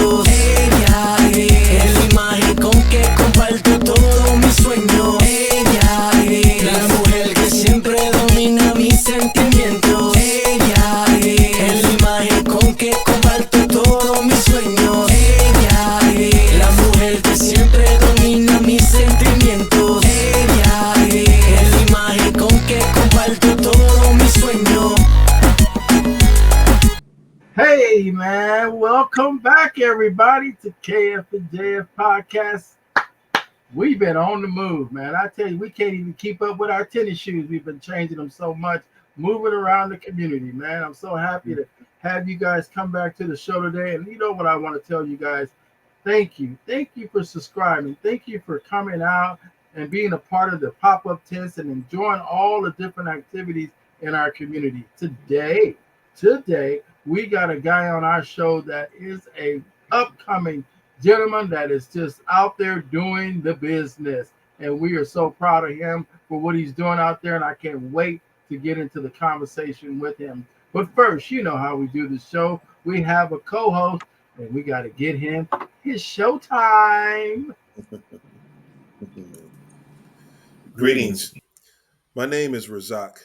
sentimientos. Ella es la imagen con que comparto todo mi sueño. Ella es la mujer que siempre domina mis sentimientos. Ella es la imagen con que comparto todo mi sueño. Ella es la mujer que siempre domina mis sentimientos. Ella es la imagen con que comparto todo mi sueño. Hey man, welcome back everybody to KF&JF podcast. We've been on the move, man. I tell you, we can't even keep up with our tennis shoes. We've been changing them so much, moving around the community, man. I'm so happy to have you guys come back to the show today. And you know what I want to tell you guys? Thank you. Thank you for subscribing. Thank you for coming out and being a part of the pop-up tents and enjoying all the different activities in our community. Today, we got a guy on our show that is a upcoming gentleman that is just out there doing the business. And we are so proud of him for what he's doing out there. And I can't wait to get into the conversation with him. But first, you know how we do the show. We have a co-host and we got to get him his showtime. Greetings. My name is Razak.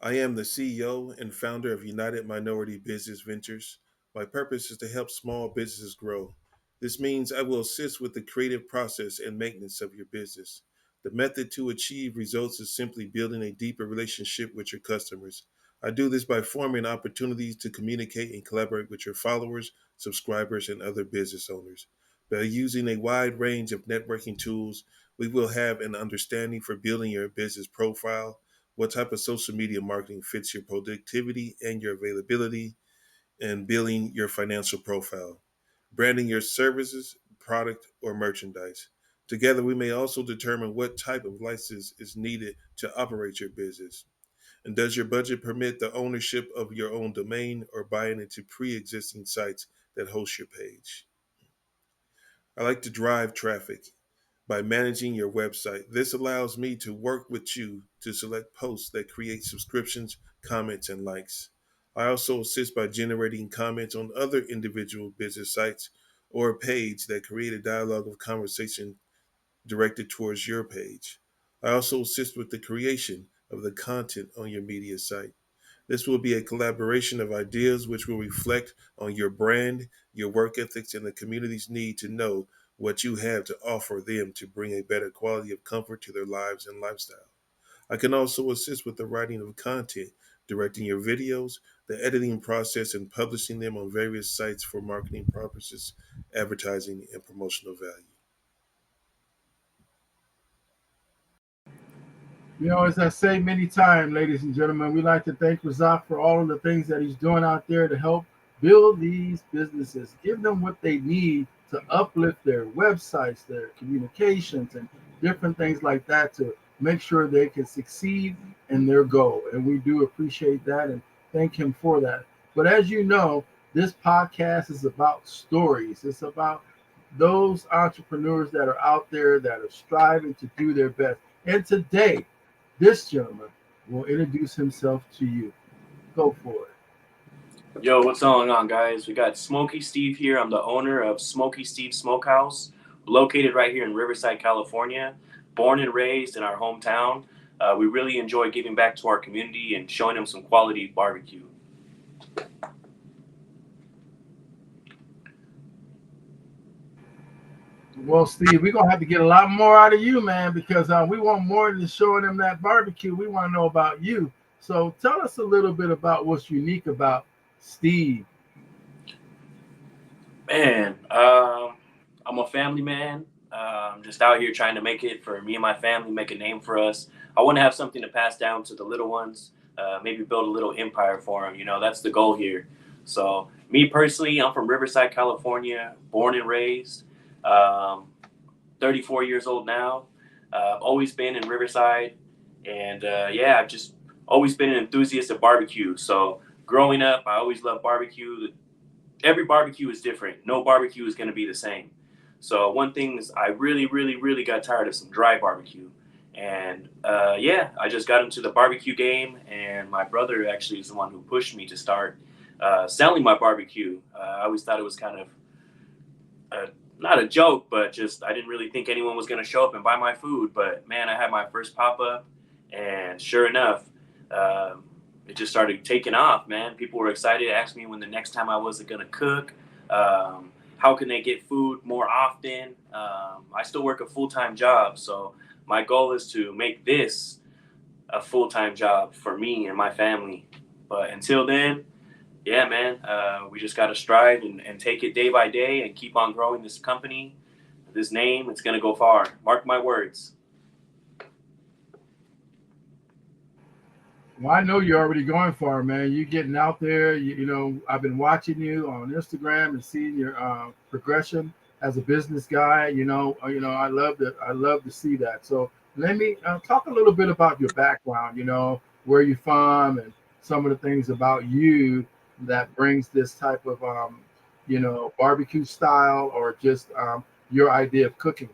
I am the CEO and founder of United Minority Business Ventures. My purpose is to help small businesses grow. This means I will assist with the creative process and maintenance of your business. The method to achieve results is simply building a deeper relationship with your customers. I do this by forming opportunities to communicate and collaborate with your followers, subscribers, and other business owners. By using a wide range of networking tools, we will have an understanding for building your business profile, what type of social media marketing fits your productivity and your availability, and building your financial profile, branding your services, product, or merchandise. Together, we may also determine what type of license is needed to operate your business. And does your budget permit the ownership of your own domain or buying into pre-existing sites that host your page? I like to drive traffic by managing your website. This allows me to work with you to select posts that create subscriptions, comments, and likes. I also assist by generating comments on other individual business sites or a page that create a dialogue of conversation directed towards your page. I also assist with the creation of the content on your media site. This will be a collaboration of ideas which will reflect on your brand, your work ethics, and the community's need to know what you have to offer them to bring a better quality of comfort to their lives and lifestyle. I can also assist with the writing of content, directing your videos, the editing process, and publishing them on various sites for marketing purposes, advertising, and promotional value. You know, as I say many times, ladies and gentlemen, we like to thank Razak for all of the things that he's doing out there to help build these businesses, give them what they need to uplift their websites, their communications, and different things like that to make sure they can succeed in their goal. And we do appreciate that and thank him for that. But as you know, this podcast is about stories. It's about those entrepreneurs that are out there that are striving to do their best. And today, this gentleman will introduce himself to you. Go for it. Yo, what's going on, guys? We got Smokey Steve here. I'm the owner of Smokey Steve'S Smokehouse, located right here in Riverside, California. Born and raised in our hometown. We really enjoy giving back to our community and showing them some quality barbecue. Well, Steve, we're going to have to get a lot more out of you, man, because we want more than showing them that barbecue. We want to know about you. So tell us a little bit about what's unique about Steve. Man, I'm a family man. I'm just out here trying to make it for me and my family, make a name for us. I want to have something to pass down to the little ones, maybe build a little empire for them. You know, that's the goal here. So me personally, I'm from Riverside, California, born and raised. 34 years old now. I've always been in Riverside, and I've just always been an enthusiast of barbecue. So growing up, I always loved barbecue. Every barbecue is different. No barbecue is going to be the same. So one thing is I really, really, really got tired of some dry barbecue. And I just got into the barbecue game, and my brother actually is the one who pushed me to start selling my barbecue. I always thought it was kind of not a joke, but just I didn't really think anyone was going to show up and buy my food. But man, I had my first pop up, and sure enough, it just started taking off. Man, people were excited to ask me when the next time I was going to cook. How can they get food more often? I still work a full-time job, so my goal is to make this a full-time job for me and my family. But until then, yeah, man, we just got to strive and take it day by day and keep on growing this company, this name. It's going to go far. Mark my words. Well, I know you're already going far, man. You're getting out there. You know, I've been watching you on Instagram and seeing your progression as a business guy. I love to see that. So let me talk a little bit about your background. You know, where you're from and some of the things about you that brings this type of barbecue style or just your idea of cooking.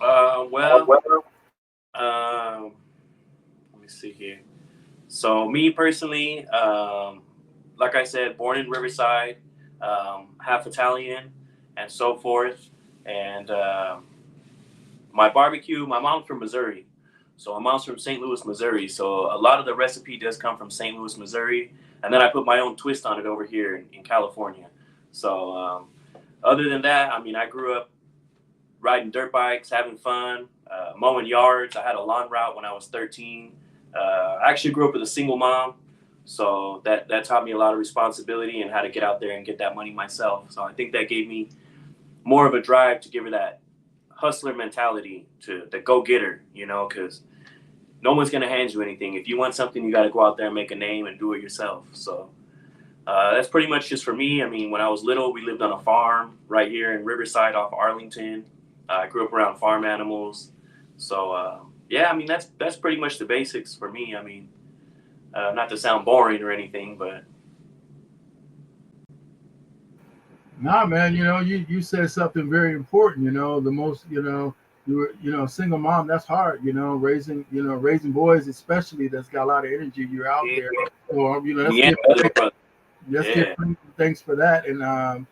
Well, let me see here. So me personally, like I said, born in Riverside, half Italian, and so forth. And my barbecue, my mom's from Missouri. So my mom's from St. Louis, Missouri. So a lot of the recipe does come from St. Louis, Missouri. And then I put my own twist on it over here in California. So other than that, I mean, I grew up riding dirt bikes, having fun, mowing yards. I had a lawn route when I was 13. I actually grew up with a single mom. So that taught me a lot of responsibility and how to get out there and get that money myself. So I think that gave me more of a drive to give her that hustler mentality, to the go-getter, because no one's going to hand you anything. If you want something, you got to go out there and make a name and do it yourself. So that's pretty much just for me. I mean, when I was little, we lived on a farm right here in Riverside off Arlington. I grew up around farm animals. So, yeah, I mean, that's pretty much the basics for me. I mean, not to sound boring or anything, but. Nah, man, you said something very important. The most, you were, single mom, that's hard, raising boys, especially that's got a lot of energy. You're out there. So, let's get thanks for that. And,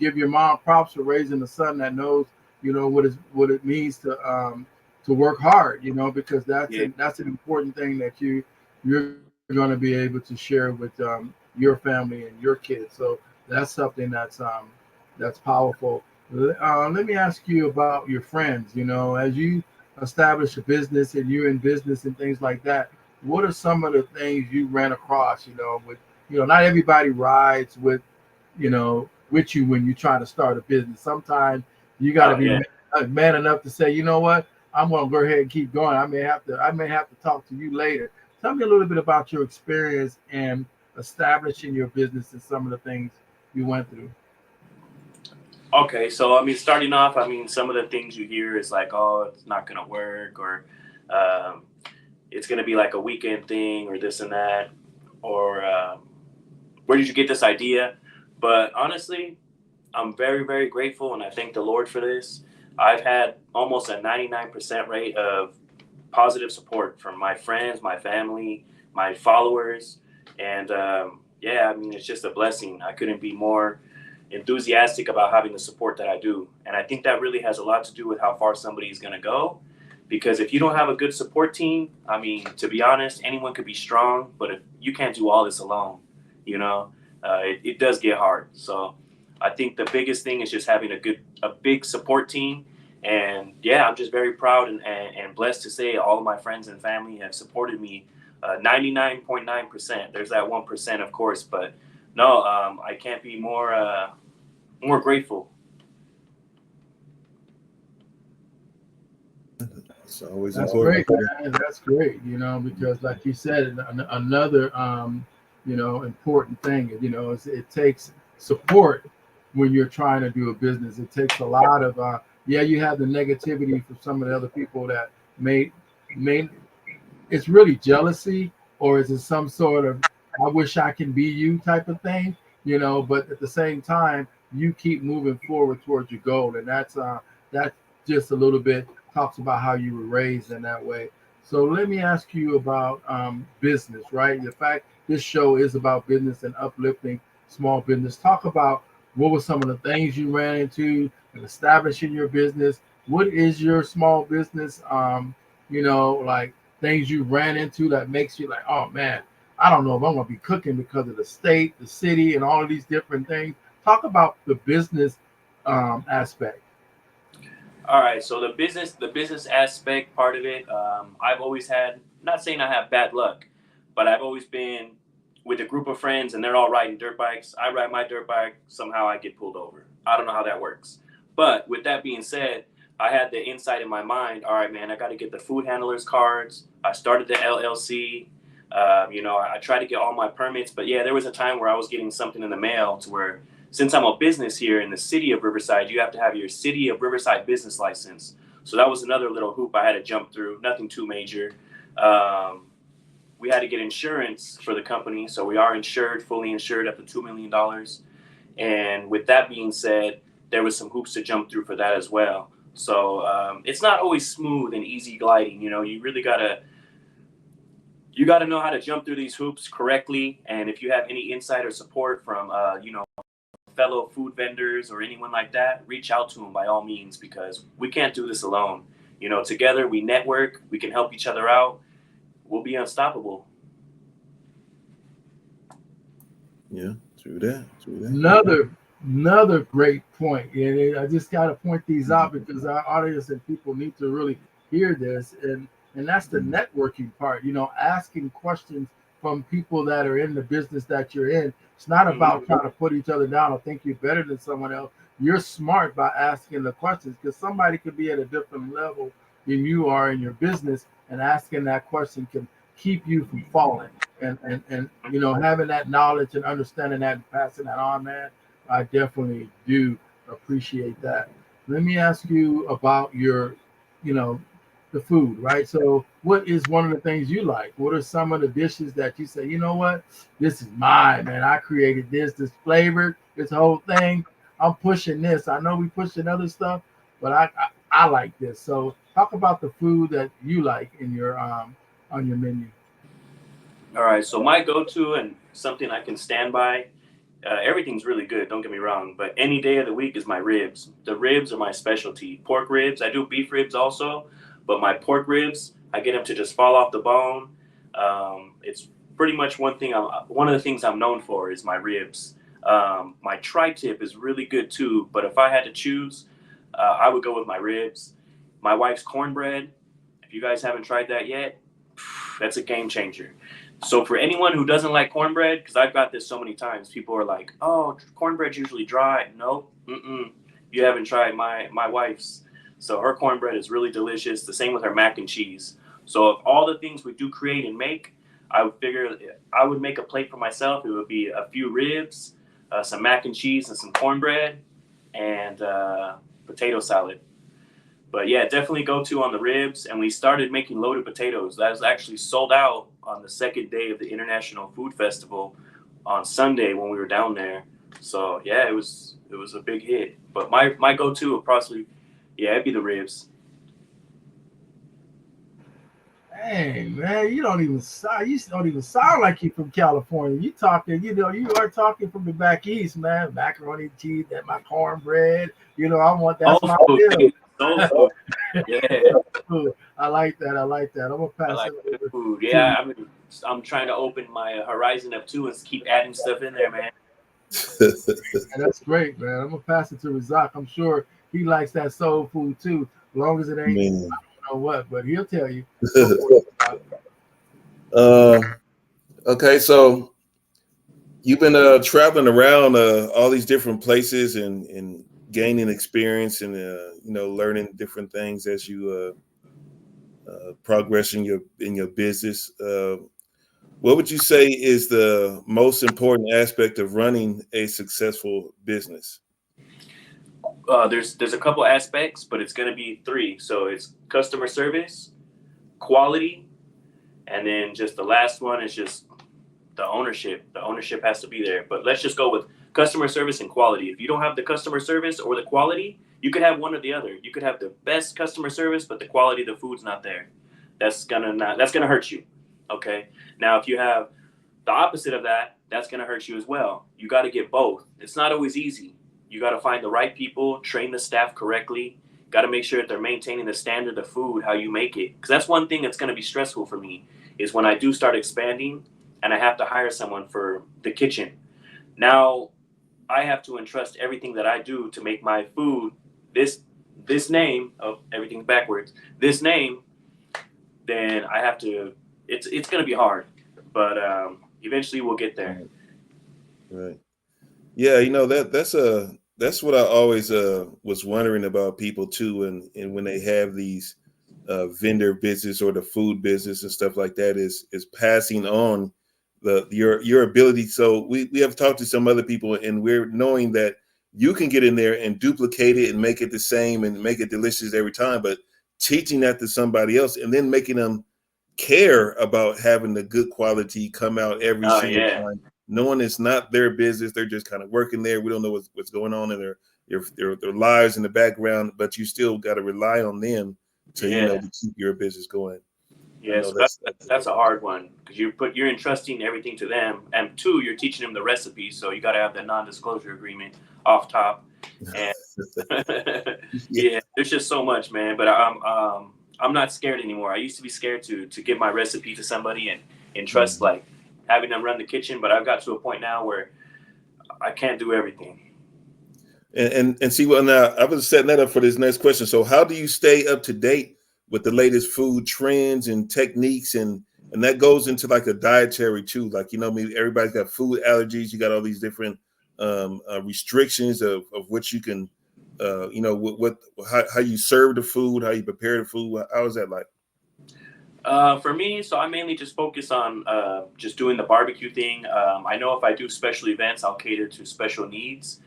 give your mom props for raising a son that knows, what it means to work hard, because that's an important thing that you're going to be able to share with your family and your kids. So that's something that's powerful. Let me ask you about your friends. As you establish a business and you're in business and things like that, what are some of the things you ran across? With not everybody rides with with you when you try to start a business. Sometimes you got to be man enough to say, you know what, I'm going to go ahead and keep going. I may have to talk to you later. Tell me a little bit about your experience in establishing your business and some of the things you went through. Okay, so I mean, starting off, I mean, some of the things you hear is like, oh, it's not gonna work, or it's gonna be like a weekend thing, or this and that, or where did you get this idea? But honestly, I'm very, very grateful, and I thank the Lord for this. I've had almost a 99% rate of positive support from my friends, my family, my followers, and yeah, I mean, it's just a blessing. I couldn't be more enthusiastic about having the support that I do. And I think that really has a lot to do with how far somebody is going to go. Because if you don't have a good support team, I mean, to be honest, anyone could be strong, but if you can't do all this alone, it does get hard. So I think the biggest thing is just having a big support team. And yeah, I'm just very proud and blessed to say all of my friends and family have supported me 99.9%. There's that 1%, of course, but no, I can't be more grateful. It's always That's important. great, man. That's great, because like you said, another important thing, it takes support when you're trying to do a business. It takes a lot of you have the negativity from some of the other people that may it's really jealousy, or is it some sort of I wish I can be you type of thing, but at the same time you keep moving forward towards your goal. And that's just a little bit talks about how you were raised in that way. So let me ask you about business, right? The fact this show is about business and uplifting small business. Talk about What were some of the things you ran into in establishing your business? What is your small business? Like things you ran into that makes you like, oh man, I don't know if I'm gonna be cooking because of the state, the city, and all of these different things. Talk about the business aspect. All right, so the business aspect part of it, I've always had. Not saying I have bad luck, but I've always been with a group of friends, and they're all riding dirt bikes. I ride my dirt bike. Somehow I get pulled over. I don't know how that works. But with that being said, I had the insight in my mind. All right, man, I got to get the food handlers cards. I started the LLC. I tried to get all my permits, but yeah, there was a time where I was getting something in the mail to where, since I'm a business here in the city of Riverside, you have to have your city of Riverside business license. So that was another little hoop I had to jump through. Nothing too major. We had to get insurance for the company, so we are insured, fully insured up to $2 million. And with that being said, there was some hoops to jump through for that as well. So it's not always smooth and easy gliding. You really gotta know how to jump through these hoops correctly. And if you have any insider support from fellow food vendors or anyone like that, reach out to them by all means, because we can't do this alone. Together we network, we can help each other out. We'll be unstoppable. Yeah, true that. Another great point. And I just got to point these out because our audience and people need to really hear this. And that's the networking part. Asking questions from people that are in the business that you're in. It's not about trying to put each other down or think you're better than someone else. You're smart by asking the questions because somebody could be at a different level than you are in your business, and asking that question can keep you from falling. And having that knowledge and understanding that and passing that on, man, I definitely do appreciate that. Let me ask you about your, you know, the food, right? So, what is one of the things you like? What are some of the dishes that you say, you know what, this is mine, man? I created this flavor, this whole thing. I'm pushing this. I know we pushing other stuff, but I like this. So, talk about the food that you like in your on your menu. All right, so my go-to and something I can stand by. Everything's really good, don't get me wrong, but any day of the week is my ribs. The ribs are my specialty. Pork ribs, I do beef ribs also, but my pork ribs, I get them to just fall off the bone. It's pretty much one of the things I'm known for is my ribs. My tri-tip is really good too, but if I had to choose, I would go with my ribs. My wife's cornbread, if you guys haven't tried that yet, that's a game changer. So for anyone who doesn't like cornbread, because I've got this so many times, people are like, "Oh, cornbread's usually dry." Nope, you haven't tried my wife's. So her cornbread is really delicious. The same with her mac and cheese. So of all the things we do create and make, I would figure I would make a plate for myself. It would be a few ribs, some mac and cheese, and some cornbread, and potato salad. But yeah, definitely go to on the ribs. And we started making loaded potatoes. That was actually sold out on the second day of the International Food Festival on Sunday when we were down there. So yeah, it was a big hit. But my go to would probably, yeah, it'd be the ribs. Hey man, you don't even sound like you from California. You are talking from the back east, man. Macaroni and cheese, that my cornbread. I want that's Soul my food, deal. soul food. Yeah, Food. I like that. I like that. I'm gonna I pass like it good over food. to Yeah, I'm trying to open my horizon up too and keep adding stuff in there, man. and that's great, man. I'm gonna pass it to Razak. I'm sure he likes that soul food too, as long as it ain't Man. what, but he'll tell you. Go for it, Razak. uh, okay, so you've been traveling around all these different places and gaining experience and learning different things as you progress in your business. What would you say is the most important aspect of running a successful business? There's a couple aspects, but it's gonna be three. So it's customer service, quality, and then just the last one is just the ownership. The ownership has to be there. But let's just go with customer service and quality. If you don't have the customer service or the quality, you could have one or the other. You could have the best customer service, but the quality of the food's not there. That's gonna hurt you. Okay. Now if you have the opposite of that, that's gonna hurt you as well. You got to get both. It's not always easy. You got to find the right people, train the staff correctly. Got to make sure that they're maintaining the standard of food, how you make it. Because that's one thing that's going to be stressful for me is when I do start expanding and I have to hire someone for the kitchen. Now I have to entrust everything that I do to make my food this name of everything's backwards. This name, then I have to. It's going to be hard, but eventually we'll get there. Right. Yeah, that's what I always was wondering about people too, and when they have these vendor business or the food business and stuff like that is passing on your ability. So we have talked to some other people, and we're knowing that you can get in there and duplicate it and make it the same and make it delicious every time, but teaching that to somebody else and then making them care about having the good quality come out every single time, knowing it's not their business, they're just kind of working there. We don't know what's going on in their lives in the background, but you still got to rely on them to to keep your business going. Yeah, so that's a hard one because you're entrusting everything to them, and two, you're teaching them the recipe, so you got to have the non-disclosure agreement off top. And yeah, there's just so much, man. But I'm not scared anymore. I used to be scared to give my recipe to somebody and entrust like having them run the kitchen, but I've got to a point now where I can't do everything. And see, well, now I was setting that up for this next question. So how do you stay up to date with the latest food trends and techniques, and that goes into like a dietary too? Like, maybe everybody's got food allergies. You got all these different restrictions of what you can, how you serve the food, how you prepare the food. How is that like? For me, so I mainly just focus on just doing the barbecue thing. I know if I do special events, I'll cater to special needs.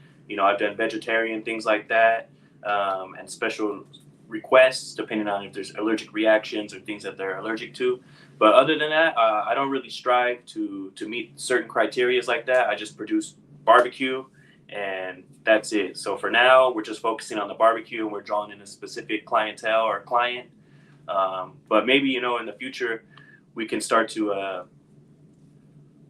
I've done vegetarian things like that, and special requests depending on if there's allergic reactions or things that they're allergic to. But other than that, I don't really strive to meet certain criterias like that. I just produce barbecue and that's it. So for now, we're just focusing on the barbecue and we're drawing in a specific clientele or client. But maybe, in the future, we can start to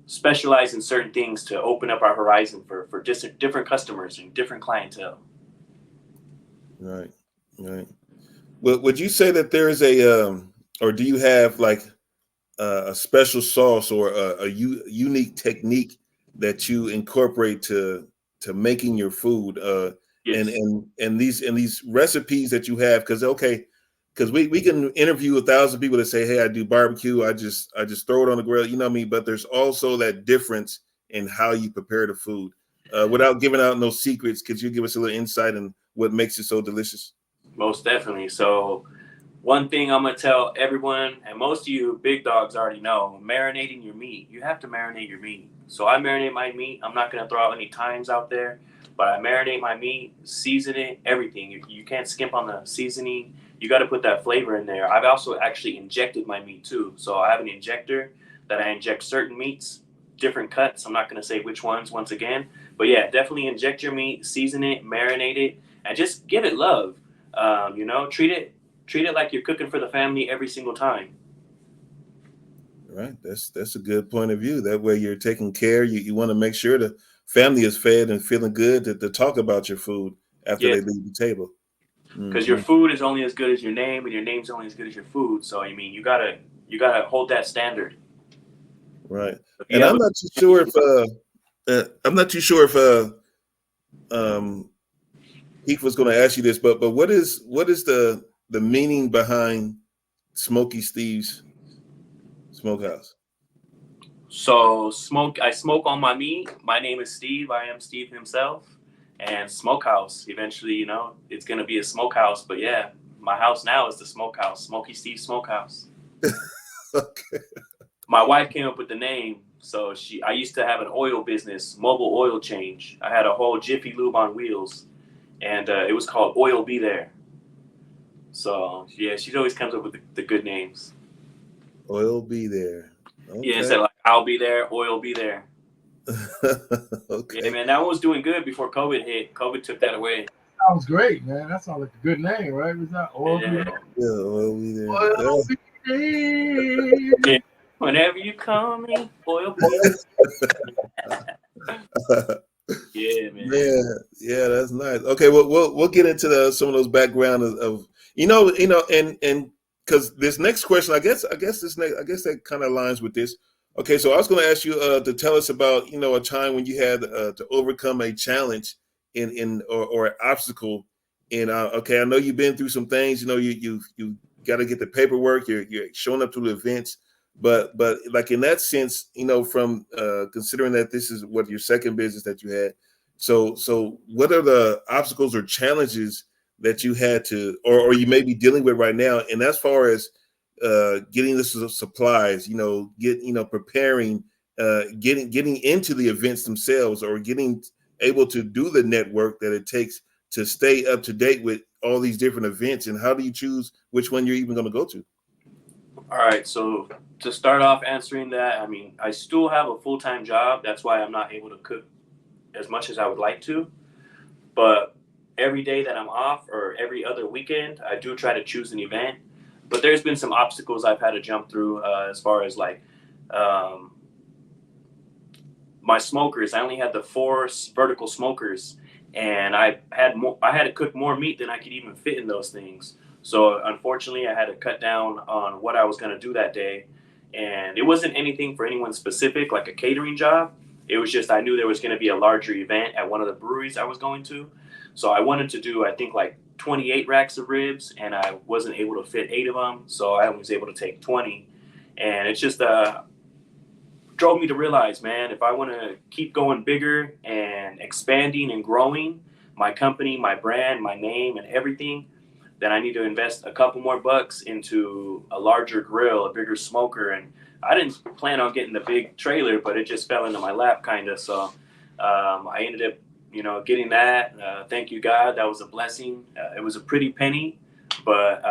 specialize in certain things to open up our horizon for different customers and different clientele. Right. Well, would you say that there is or do you have like a special sauce or a unique technique that you incorporate to making your food? Yes. And these recipes that you have, because we can interview 1,000 people that say, hey, I do barbecue. I just throw it on the grill, you know what I mean? But there's also that difference in how you prepare the food. Without giving out no secrets, could you give us a little insight on what makes it so delicious? Most definitely. So one thing I'm going to tell everyone, and most of you big dogs already know, marinating your meat. You have to marinate your meat. So I marinate my meat. I'm not going to throw out any times out there, but I marinate my meat, season it, everything. You can't skimp on the seasoning. You got to put that flavor in there. I've also actually injected my meat too. So I have an injector that I inject certain meats, different cuts. I'm not going to say which ones once again, but yeah, definitely inject your meat, season it, marinate it, and just give it love. Treat it like you're cooking for the family every single time. Right. That's a good point of view. That way you're taking care. You want to make sure the family is fed and feeling good to talk about your food after they leave the table. Because your food is only as good as your name, and your name's only as good as your food. So you gotta hold that standard. Right. And I'm not too sure if Keith was going to ask you this, but what is the meaning behind Smokey Steve's Smokehouse? So I smoke on my meat. My name is Steve. I am Steve himself. And Smokehouse. Eventually, it's gonna be a smokehouse. But yeah, my house now is the Smokehouse, Smokey Steve's Smokehouse. Okay. My wife came up with the name. So I used to have an oil business, mobile oil change. I had a whole Jiffy Lube on wheels, and it was called Oil Be There. So yeah, she always comes up with the good names. Oil Be There. Okay. Yeah, instead of like I'll be there, oil be there. Okay. Yeah, man, that one was doing good before COVID hit. COVID took that away. That was great, man. That sounds like a good name, right? Was that Oil Be There? Yeah, Oil Be There. Oil Be There. Yeah. Whenever you call me, oil be there. Yeah, man. Yeah, that's nice. Okay, well, we'll get into some of those background of and because this next question, I guess that kind of aligns with this. Okay, so I was going to ask you to tell us about a time when you had to overcome a challenge or an obstacle. And okay, I know you've been through some things. You got to get the paperwork. You're showing up to the events. But like in that sense, from considering that this is what your second business that you had, so what are the obstacles or challenges that you had to, or you may be dealing with right now? And as far as getting the supplies, preparing, getting into the events themselves, or getting able to do the network that it takes to stay up to date with all these different events, and how do you choose which one you're even going to go to? All right, so to start off answering that, I mean, I still have a full-time job. That's why I'm not able to cook as much as I would like to. But every day that I'm off or every other weekend, I do try to choose an event. But there's been some obstacles I've had to jump through as far as like um, my smokers. I only had the 4 vertical smokers, and I had to cook more meat than I could even fit in those things. So unfortunately, I had to cut down on what I was going to do that day, and it wasn't anything for anyone specific, like a catering job. It was just I knew there was going to be a larger event at one of the breweries I was going to, so I wanted to do, I think, like 28 racks of ribs, and I wasn't able to fit 8 of them, so I was able to take 20, and it's just drove me to realize, man, if I want to keep going bigger and expanding and growing my company, my brand, my name, and everything, then I need to invest a couple more bucks into a larger grill, a bigger smoker. And I didn't plan on getting the big trailer, but it just fell into my lap, kind of. So I ended up, getting that. Thank you, God. That was a blessing. It was a pretty penny, but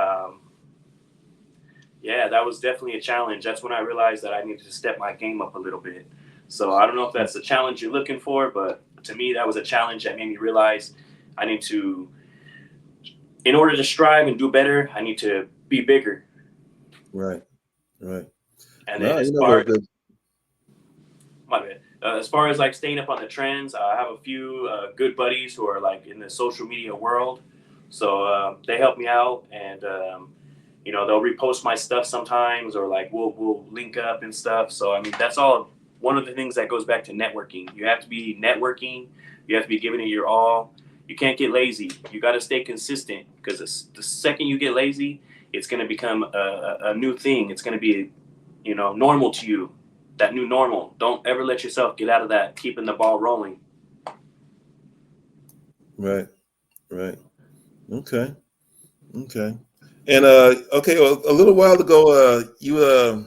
yeah, that was definitely a challenge. That's when I realized that I needed to step my game up a little bit. So I don't know if that's the challenge you're looking for, but to me, that was a challenge that made me realize I need to, in order to strive and do better, I need to be bigger. Right. And No, then my bad. As far as like staying up on the trends, I have a few good buddies who are like in the social media world. So they help me out, and they'll repost my stuff sometimes, or like we'll link up and stuff. So I mean, that's all one of the things that goes back to networking. You have to be networking. You have to be giving it your all. You can't get lazy. You got to stay consistent, because the second you get lazy, it's going to become a new thing. It's going to be, normal to you. That new normal. Don't ever let yourself get out of that. Keeping the ball rolling. Right. Okay. And okay, well, a little while ago, you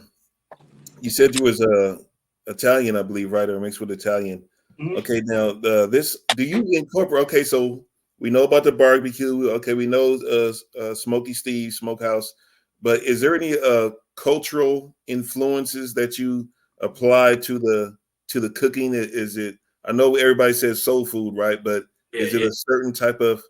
said you was Italian, I believe, right, or mixed with Italian. Mm-hmm. Okay, now this, do you incorporate? Okay, so we know about the barbecue. Okay, we know Smokey Steve's Smokehouse, but is there any cultural influences that you apply to the cooking? Is it? I know everybody says soul food, right? But is it a certain type of?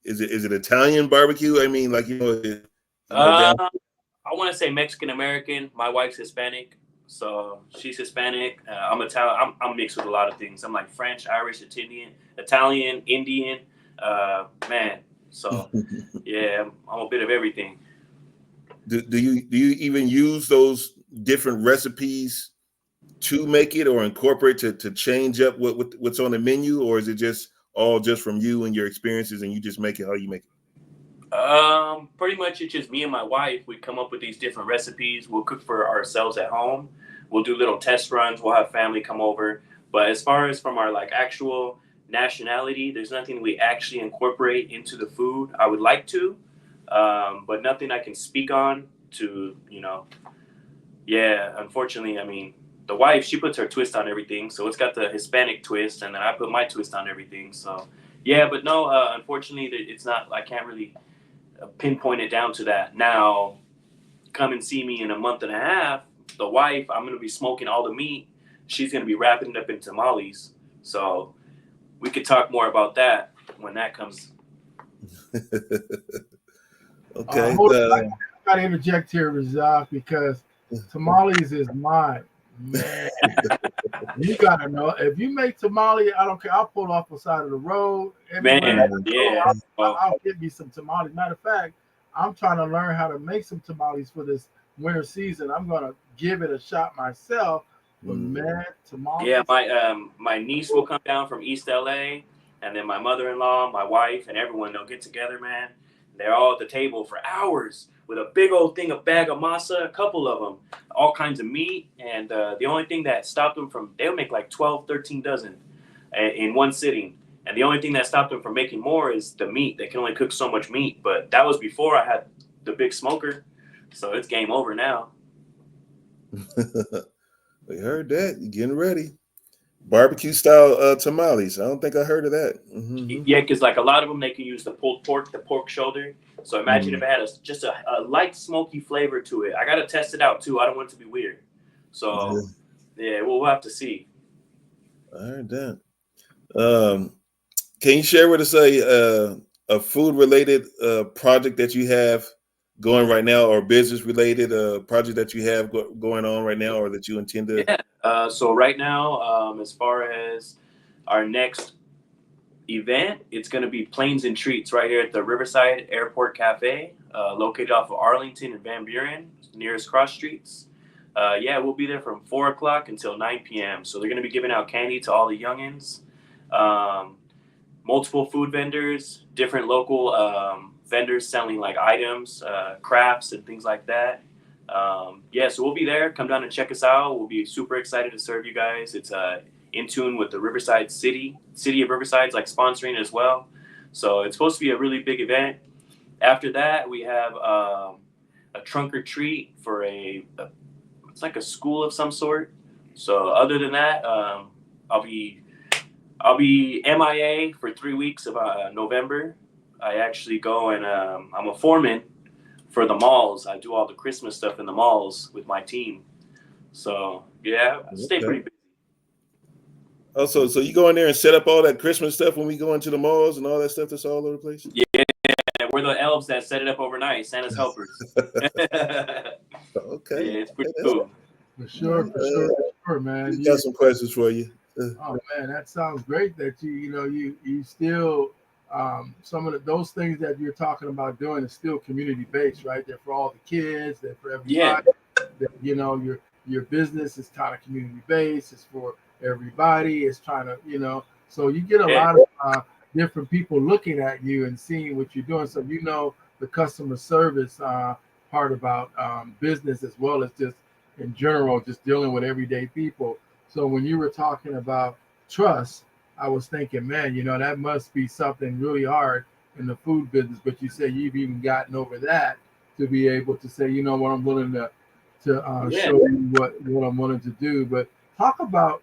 Is it Italian barbecue? I mean, like down. I want to say Mexican American. My wife's Hispanic, so she's Hispanic. I'm Italian. I'm mixed with a lot of things. I'm like French, Irish, Italian, Indian. Man, so yeah, I'm a bit of everything. Do you even use those different recipes to make it, or incorporate to change up what's on the menu, or is it just all just from you and your experiences, and you just make it how you make it? Pretty much it's just me and my wife. We come up with these different recipes. We'll cook for ourselves at home. We'll do little test runs. We'll have family come over. But as far as from our like actual nationality, there's nothing we actually incorporate into the food. I would like to, but nothing I can speak on to, yeah, unfortunately, I mean, the wife, she puts her twist on everything. So it's got the Hispanic twist, and then I put my twist on everything. So yeah, but no, unfortunately, it's not, I can't really pinpoint it down to that. Now, come and see me in a month and a half. The wife, I'm going to be smoking all the meat. She's going to be wrapping it up in tamales. So we could talk more about that when that comes. Okay. Hold on. I got to interject here, Razak, because tamales is mine. Man. You gotta know if you make tamale. I don't care. I'll pull off the side of the road. Everywhere Man, I yeah. go, I'll get me some tamales. Matter of fact, I'm trying to learn how to make some tamales for this winter season. I'm gonna give it a shot myself. But man, Yeah, tamales. my niece will come down from East LA, and then my mother-in-law, my wife, and everyone, they'll get together, man. They're all at the table for hours with a big old thing, a bag of masa, a couple of them, all kinds of meat. And the only thing that stopped them from, they'll make like 12, 13 dozen in one sitting. And the only thing that stopped them from making more is the meat. They can only cook so much meat. But that was before I had the big smoker. So it's game over now. We heard that. You getting ready. Barbecue style tamales. I don't think I heard of that. Mm-hmm. Yeah, because like a lot of them, they can use the pulled pork, the pork shoulder. So imagine if it had just a light smoky flavor to it. I got to test it out too. I don't want it to be weird. So yeah, we'll have to see. I heard that. Can you share with us a food related project that you have going right now, or business related project that you have going on right now, or that you intend to? Yeah. So right now, as far as our next event, it's going to be Planes and Treats right here at the Riverside Airport Cafe, located off of Arlington and Van Buren, nearest cross streets. Yeah, we'll be there from 4 o'clock until 9 p.m. So they're going to be giving out candy to all the youngins. Multiple food vendors, different local vendors selling like items, crafts, and things like that. Yeah, so we'll be there. Come down and check us out. We'll be super excited to serve you guys. It's in tune with the Riverside City of Riverside's like sponsoring as well. So it's supposed to be a really big event. After that, we have a trunk or treat for it's like a school of some sort. So other than that, I'll be MIA for 3 weeks of November. I actually go and I'm a foreman for the malls. I do all the Christmas stuff in the malls with my team. So yeah, I stay pretty busy. Oh, so you go in there and set up all that Christmas stuff when we go into the malls and all that stuff that's all over the place? Yeah, we're the elves that set it up overnight, Santa's helpers. Okay. Yeah, it's pretty cool. For sure, man. We got some questions for you. Oh man, that sounds great. That you still some of those things that you're talking about doing is still community based, right? They're for all the kids. They're for everybody. Yeah. That, your business is kind of community based. It's for everybody. It's trying to so you get a lot of different people looking at you and seeing what you're doing. So the customer service part about business, as well as just in general, just dealing with everyday people. So when you were talking about trust, I was thinking, man, that must be something really hard in the food business. But you said you've even gotten over that to be able to say, what, I'm willing to show you what I'm willing to do. But talk about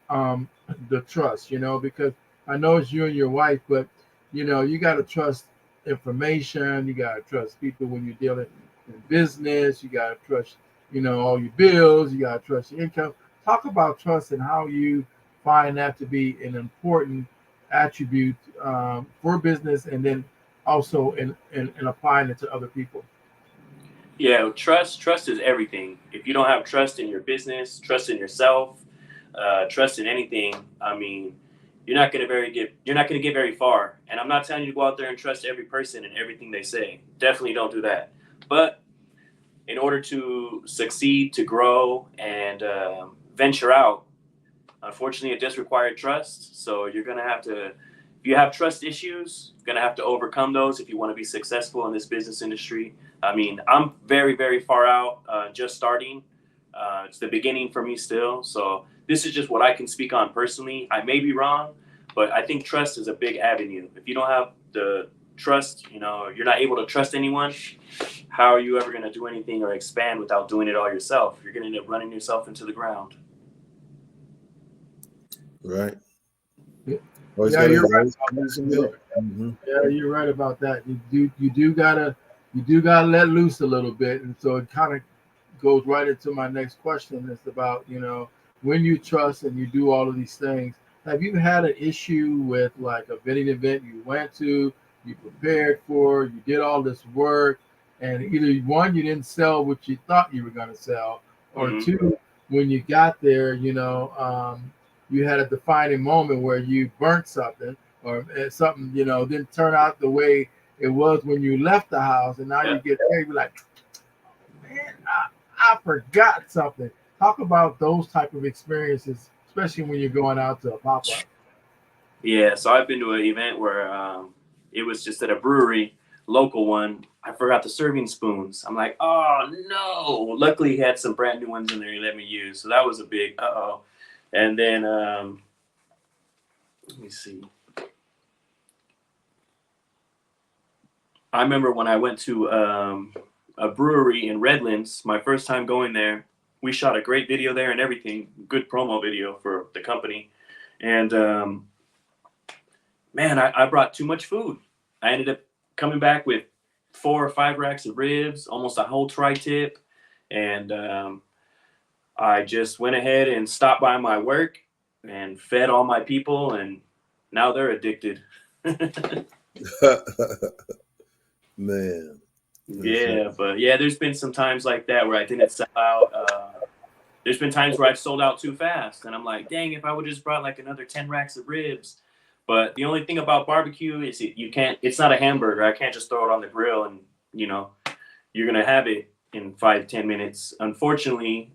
the trust, because I know it's you and your wife, but you got to trust information. You got to trust people when you're dealing in business. You got to trust, all your bills. You got to trust your income. Talk about trust and how you find that to be an important attribute for business, and then also in applying it to other people. Yeah, trust is everything. If you don't have trust in your business, trust in yourself, trust in anything, I mean, you're not going to get very far. And I'm not telling you to go out there and trust every person and everything they say. Definitely don't do that. But in order to succeed, to grow, and venture out, unfortunately, it does require trust. So you're going to have to, if you have trust issues, you're going to have to overcome those if you want to be successful in this business industry. I mean, I'm very, very far out, just starting. It's the beginning for me still. So this is just what I can speak on personally. I may be wrong, but I think trust is a big avenue. If you don't have the trust, you're not able to trust anyone, how are you ever going to do anything or expand without doing it all yourself? You're going to end up running yourself into the ground. Right. Yeah, you're right. Yeah, you're right about that. You do gotta let loose a little bit, and so it kind of goes right into my next question. It's about when you trust and you do all of these things. Have you had an issue with like a vending event you went to, you prepared for, you did all this work, and either one, you didn't sell what you thought you were going to sell, or two, when you got there, you had a defining moment where you burnt something or something, you know, didn't turn out the way it was when you left the house, and now you get there, you're like, man, I forgot something. Talk about those type of experiences, especially when you're going out to a pop-up. Yeah, so I've been to an event where it was just at a brewery, local one. I forgot the serving spoons. I'm like, oh no. Luckily, he had some brand new ones in there he let me use. So that was a big uh-oh. And then, let me see. I remember when I went to a brewery in Redlands, my first time going there. We shot a great video there and everything, good promo video for the company. And man, I brought too much food. I ended up coming back with 4 or 5 racks of ribs, almost a whole tri-tip. And I just went ahead and stopped by my work and fed all my people, and now they're addicted. Man. Yeah, but yeah, there's been some times like that where I didn't sell out. There's been times where I've sold out too fast, and I'm like, dang, if I would just brought like another 10 racks of ribs. But the only thing about barbecue is you can't. It's not a hamburger. I can't just throw it on the grill and you're gonna have it in 5-10 minutes. Unfortunately,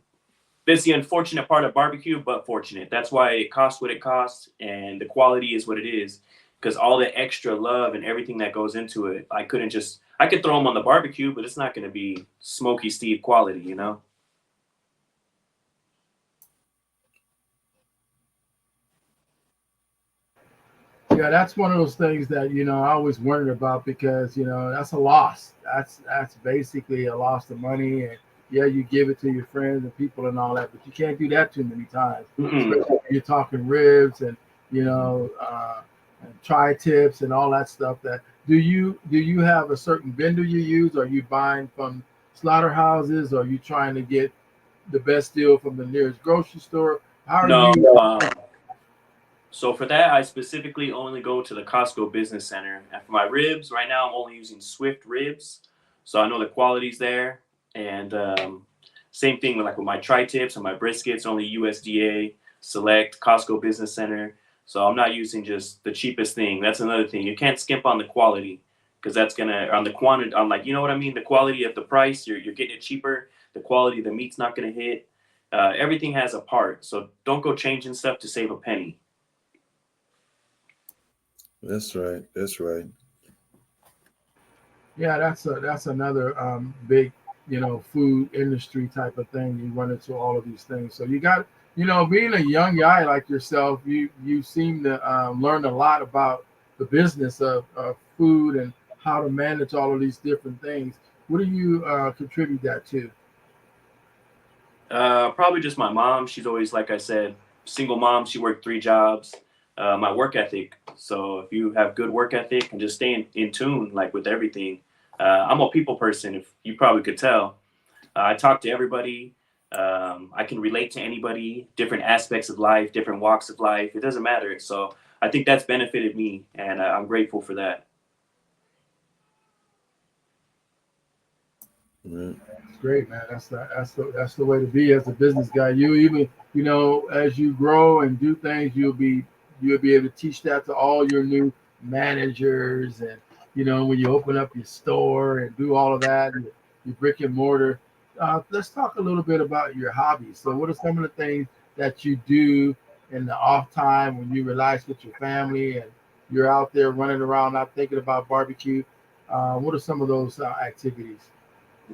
that's the unfortunate part of barbecue, but fortunate. That's why it costs what it costs, and the quality is what it is. Because all the extra love and everything that goes into it, I could throw them on the barbecue, but it's not going to be Smokey Steve quality, you know? Yeah, that's one of those things that I always wondered about, because that's a loss. That's basically a loss of money, and yeah, you give it to your friends and people and all that, but you can't do that too many times. Especially when you're talking ribs and and tri-tips and all that stuff. That do you have a certain vendor you use? Are you buying from slaughterhouses? Or are you trying to get the best deal from the nearest grocery store? How are you? So for that, I specifically only go to the Costco Business Center. And for my ribs, right now I'm only using Swift ribs, so I know the quality's there. And same thing with my tri-tips and my briskets, only USDA Select, Costco Business Center. So I'm not using just the cheapest thing. That's another thing. You can't skimp on the quality, because that's gonna on the quantity. On what I mean, the quality of the price. You're getting it cheaper. The quality of the meat's not gonna hit. Everything has a part. So don't go changing stuff to save a penny. That's right. That's right. Yeah, that's another big food industry type of thing. You run into all of these things. So you got being a young guy like yourself, you seem to learn a lot about the business of food and how to manage all of these different things. What do you contribute that to? Probably just my mom. She's always, like I said, single mom. She worked 3 jobs. My work ethic. So if you have good work ethic and just stay in tune, with everything. I'm a people person, if you probably could tell. I talk to everybody. I can relate to anybody, different aspects of life, different walks of life. It doesn't matter. So I think that's benefited me, and I'm grateful for that. It's great, man. That's the way to be as a business guy. You even as you grow and do things, you'll be able to teach that to all your new managers, and when you open up your store and do all of that, and your brick and mortar. Let's talk a little bit about your hobbies. So what are some of the things that you do in the off time when you relax with your family and you're out there running around not thinking about barbecue? What are some of those activities?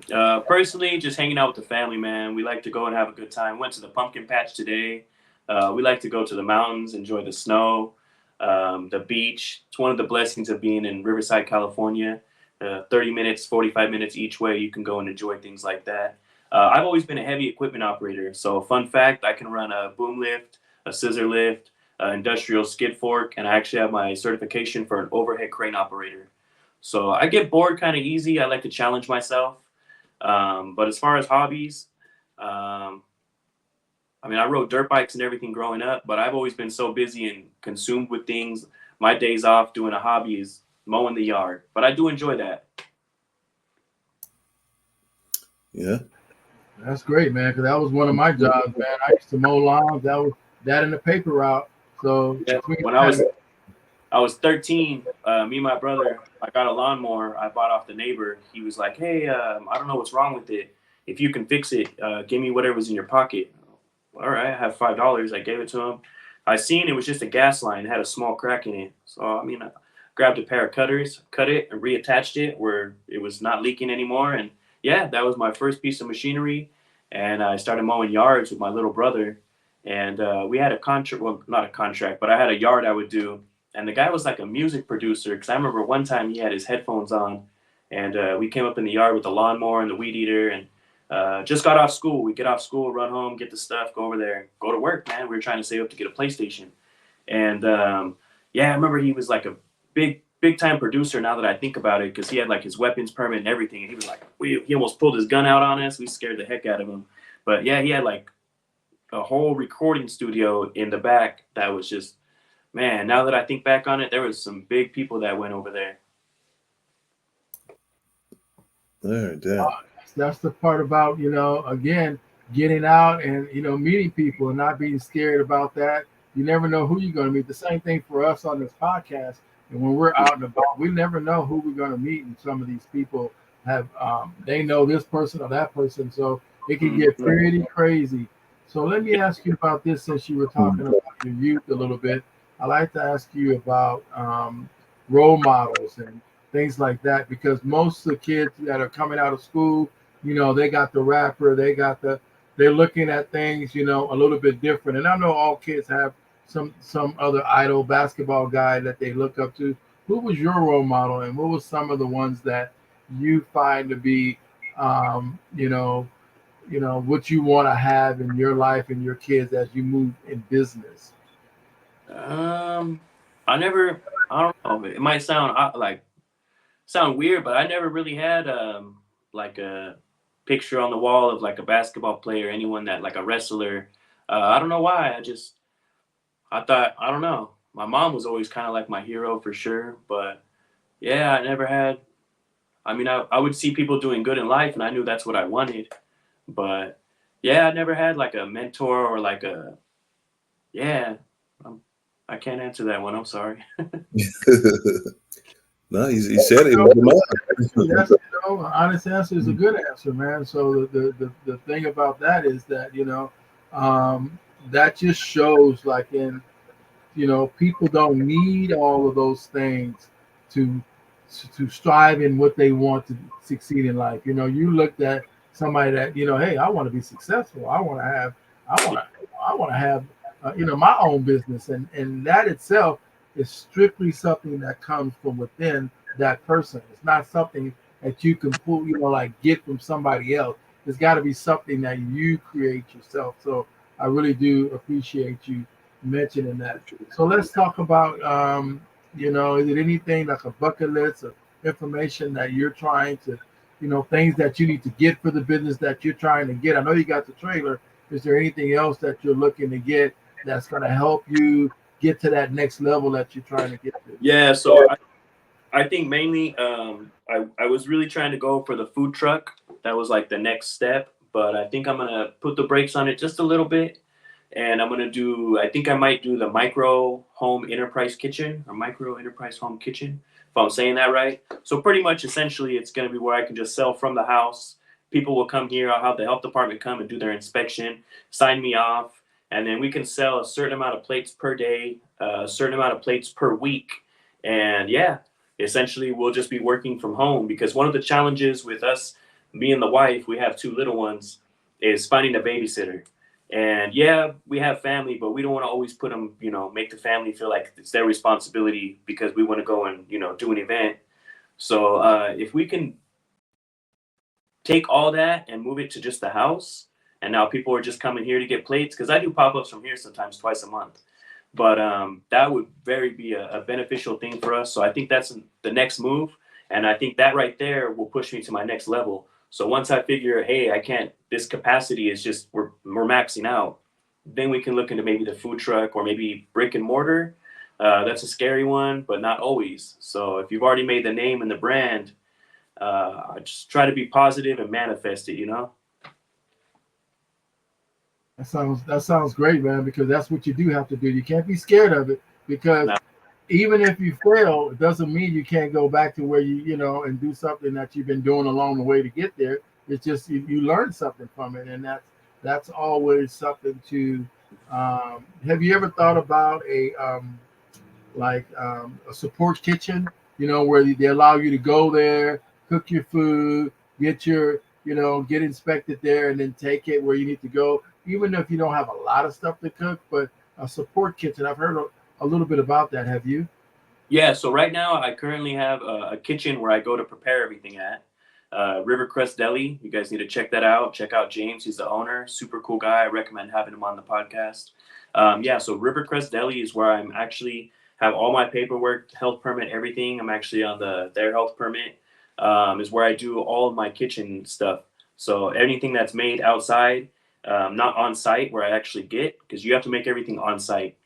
Personally, just hanging out with the family, man. We like to go and have a good time. Went to the pumpkin patch today. We like to go to the mountains, enjoy the snow, the beach. It's one of the blessings of being in Riverside, California. 30 minutes, 45 minutes each way, you can go and enjoy things like that. I've always been a heavy equipment operator. So fun fact, I can run a boom lift, a scissor lift, industrial skid fork, and I actually have my certification for an overhead crane operator. So I get bored kind of easy. I like to challenge myself. But as far as hobbies, I rode dirt bikes and everything growing up, but I've always been so busy and consumed with things. My days off doing a hobby is mowing the yard, but I do enjoy that. Yeah. That's great, man, because that was one of my jobs, man. I used to mow lawns. that and the paper route. So Yeah. When I was 13, me and my brother, I got a lawnmower I bought off the neighbor. He was like, "Hey, I don't know what's wrong with it. If you can fix it, give me whatever's in your pocket." All right, I have $5. I gave it to him. I seen it was just a gas line. It had a small crack in it. So, I mean, I grabbed a pair of cutters, cut it, and reattached it where it was not leaking anymore. And yeah, that was my first piece of machinery. And I started mowing yards with my little brother. And we had a contract, well, not a contract, but I had a yard I would do. And the guy was like a music producer, because I remember one time he had his headphones on. And we came up in the yard with the lawnmower and the weed eater. And just got off school. We get off school, run home, get the stuff, go over there, go to work, man. We were trying to save up to get a PlayStation. And yeah, I remember he was like a big time producer now that I think about it, because he had like his weapons permit and everything. And he was like, he almost pulled his gun out on us. We scared the heck out of him. But yeah, he had like a whole recording studio in the back that was just, man, now that I think back on it, there was some big people that went over there. That's the part about, again, getting out and, meeting people and not being scared about that. You never know who you're going to meet. The same thing for us on this podcast. And when we're out and about, we never know who we're going to meet. And some of these people have, they know this person or that person. So it can get pretty crazy. So let me ask you about this, since you were talking about your youth a little bit. I'd like to ask you about role models and things like that, because most of the kids that are coming out of school, they got the rapper, they're looking at things, a little bit different. And I know all kids have some other idol basketball guy that they look up to. Who was your role model, and what was some of the ones that you find to be, what you want to have in your life and your kids as you move in business? I don't know. It might sound weird, but I never really had like a picture on the wall of like a basketball player, anyone that like a wrestler. I don't know why. I thought, I don't know. My mom was always kind of like my hero for sure, but yeah, I never had. I mean, I would see people doing good in life, and I knew that's what I wanted. But yeah, I never had like a mentor or like a, yeah. I can't answer that one. I'm sorry. No, he said it. That's, honest answer is a good answer, man. So the thing about that is that that just shows, like, people don't need all of those things to strive in what they want to succeed in life. You looked at somebody that, hey, I want to be successful. I want to have my own business, and that itself is strictly something that comes from within that person. It's not something that you can pull, like get from somebody else. It's got to be something that you create yourself. So I really do appreciate you mentioning that. So let's talk about, is it anything like a bucket list of information that you're trying to, things that you need to get for the business that you're trying to get? I know you got the trailer. Is there anything else that you're looking to get that's going to help you get to that next level that you're trying to get to? Yeah, so I think mainly I was really trying to go for the food truck. That was like the next step, but I think I'm going to put the brakes on it just a little bit. And I think I might do the micro home enterprise kitchen, or micro enterprise home kitchen, if I'm saying that right. So pretty much essentially it's going to be where I can just sell from the house. People will come here. I'll have the health department come and do their inspection, sign me off. And then we can sell a certain amount of plates per day, a certain amount of plates per week. And yeah, essentially we'll just be working from home, because one of the challenges with us, me and the wife, we have 2 little ones, is finding a babysitter. And yeah, we have family, but we don't want to always put them, make the family feel like it's their responsibility because we want to go and, do an event. So if we can take all that and move it to just the house, and now people are just coming here to get plates, because I do pop-ups from here sometimes twice a month. But that would be a beneficial thing for us. So I think that's the next move. And I think that right there will push me to my next level. So once I figure, hey, this capacity is just, we're maxing out, then we can look into maybe the food truck or maybe brick and mortar. That's a scary one, but not always. So if you've already made the name and the brand, just try to be positive and manifest it, That sounds great, man. Because that's what you do have to do. You can't be scared of it because Now, even if you fail, it doesn't mean you can't go back to where and do something that you've been doing along the way to get there. It's just you learn something from it, and that's always something to. Have you ever thought about a support kitchen? Where they allow you to go there, cook your food, get inspected there, and then take it where you need to go, even if you don't have a lot of stuff to cook. But a support kitchen, I've heard a little bit about that. Have you? yeah, so right now I currently have a kitchen where I go to prepare everything at. Rivercrest Deli. You guys need to check that out. Check out James. He's the owner. Super cool guy. I recommend having him on the podcast. Yeah, so Rivercrest Deli is where I'm actually have all my paperwork, health permit, everything. I'm actually on their health permit. Is where I do all of my kitchen stuff. So anything that's made outside, not on site, where I actually get, because you have to make everything on site.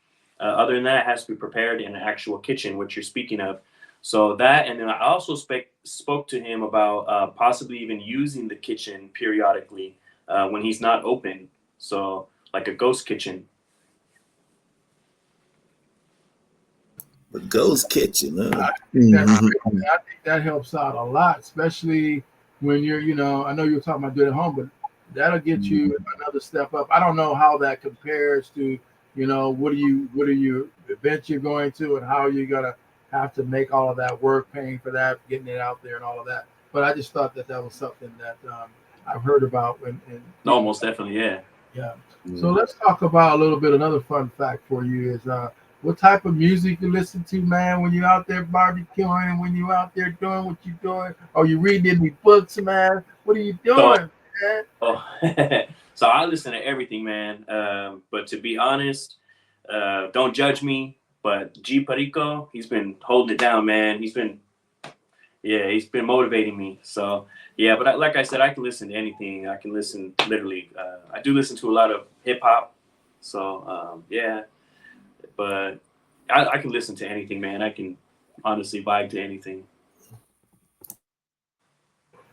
Other than that, it has to be prepared in an actual kitchen, which you're speaking of. So that, and then I also spoke to him about possibly even using the kitchen periodically when he's not open. So like a ghost kitchen. The ghost kitchen, huh? I think that's great. I think that helps out a lot, especially when I know you're talking about doing it at home, but that'll get you another step up. I don't know how that compares to, what are you events you're going to and how you're gonna have to make all of that work, paying for that, getting it out there and all of that. But I just thought that was something that I've heard about and No, most definitely, yeah. yeah. So let's talk about a little bit. Another fun fact for you is what type of music you listen to, man, when you're out there barbecuing, when you're out there doing what you're doing. Are you reading any books, man? What are you So, doing, man? oh, so I listen to everything, man. But to be honest, don't judge me. But G Perico, he's been holding it down, man. He's been motivating me. So yeah, but like I said, I can listen to anything. I can listen literally. I do listen to a lot of hip hop. So yeah, but I can listen to anything, man. I can honestly vibe to anything.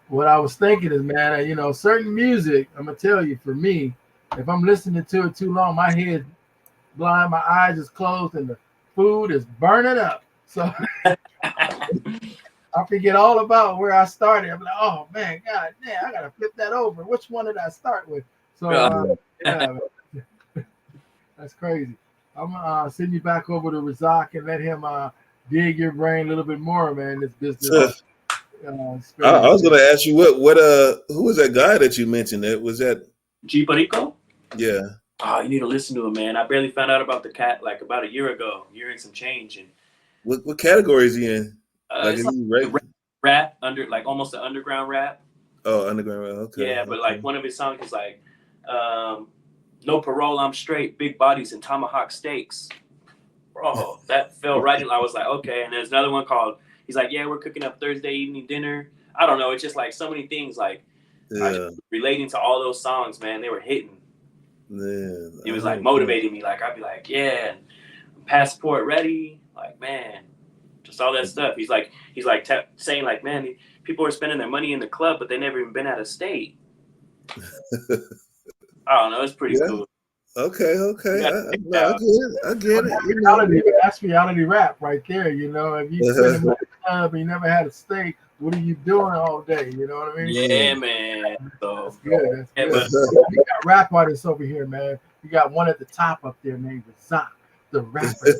What I was thinking is, man, certain music, I'm gonna tell you, for me, if I'm listening to it too long, my head's blind, my eyes is closed, and the food is burning up. So I forget all about where I started. I'm like, oh man, god damn, I gotta flip that over. Which one did I start with? So yeah, that's crazy. I'm gonna send you back over to Razak and let him dig your brain a little bit more, man. This business. I was going to ask you who was that guy that you mentioned? That was that G Perico? Yeah. Oh, you need to listen to him, man. I barely found out about the cat like about a year ago, year and some change. And what category is he in? it's like rap under, like almost an underground rap. Oh, underground rap. Okay. Yeah, but like one of his songs is like, "No parole, I'm straight, big bodies and tomahawk steaks." Bro, that fell right in. I was like, okay. And there's another one called, he's like, yeah, we're cooking up Thursday evening dinner. I don't know. It's just like so many things like relating to all those songs, man. They were hitting. Yeah, it was like motivating me. Like I'd be like, yeah, passport ready. Like, man, just all that stuff. He's like saying like, man, people are spending their money in the club, but they never even been out of state. I don't know. It's pretty cool. Okay. I get it. That's reality rap right there. If you spend in the club and you never had a steak, what are you doing all day? You know what I mean? Yeah, man. So that's good. That's good. We got rap artists over here, man. We got one at the top up there named Razak, the rapper.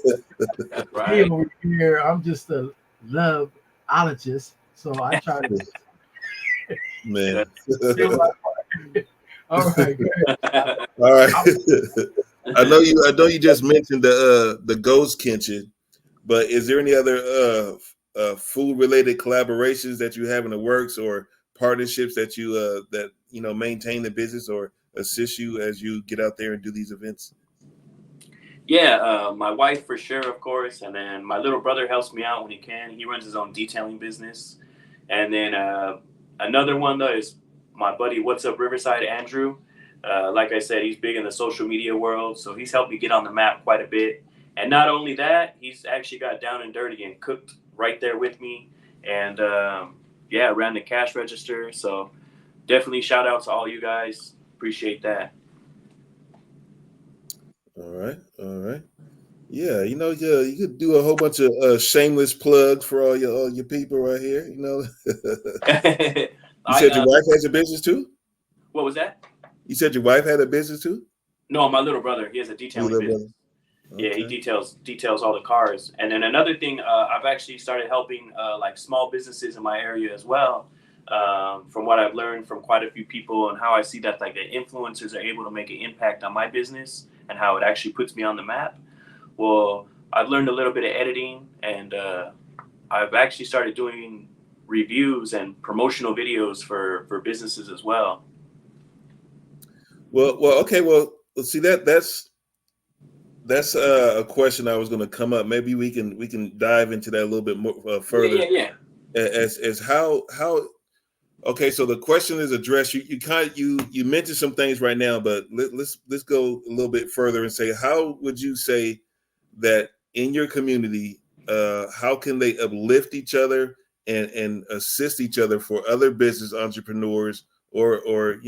That's right. Over here, I'm just a loveologist, so I try to. Man. All right. All right. I know you just mentioned the ghost kitchen, but is there any other food related collaborations that you have in the works or partnerships that you maintain the business or assist you as you get out there and do these events? Yeah, my wife for sure, of course, and then my little brother helps me out when he can. He runs his own detailing business, and then another one though is my buddy, What's Up Riverside, Andrew. Like I said, he's big in the social media world, so he's helped me get on the map quite a bit. And not only that, he's actually got down and dirty and cooked right there with me, and ran the cash register. So definitely shout out to all you guys. Appreciate that. All right. All right. Yeah, yeah, you could do a whole bunch of shameless plugs for all your people right here. You I said your wife has a business too. What was that? You said your wife had a business too. No, my little brother. He has a Oh, your detailing little business. brother. Yeah, he Okay. details all the cars. And then another thing, I've actually started helping like small businesses in my area as well. From what I've learned from quite a few people and how I see that like the influencers are able to make an impact on my business and how it actually puts me on the map. Well, I've learned a little bit of editing and I've actually started doing reviews and promotional videos for businesses as well. Well, okay. Well, let's see that's a question I was going to come up. Maybe we can dive into that a little bit more further. Yeah. As how okay, so the question is addressed. You mentioned some things right now, but let's go a little bit further and say, how would you say that in your community, how can they uplift each other and assist each other for other business entrepreneurs or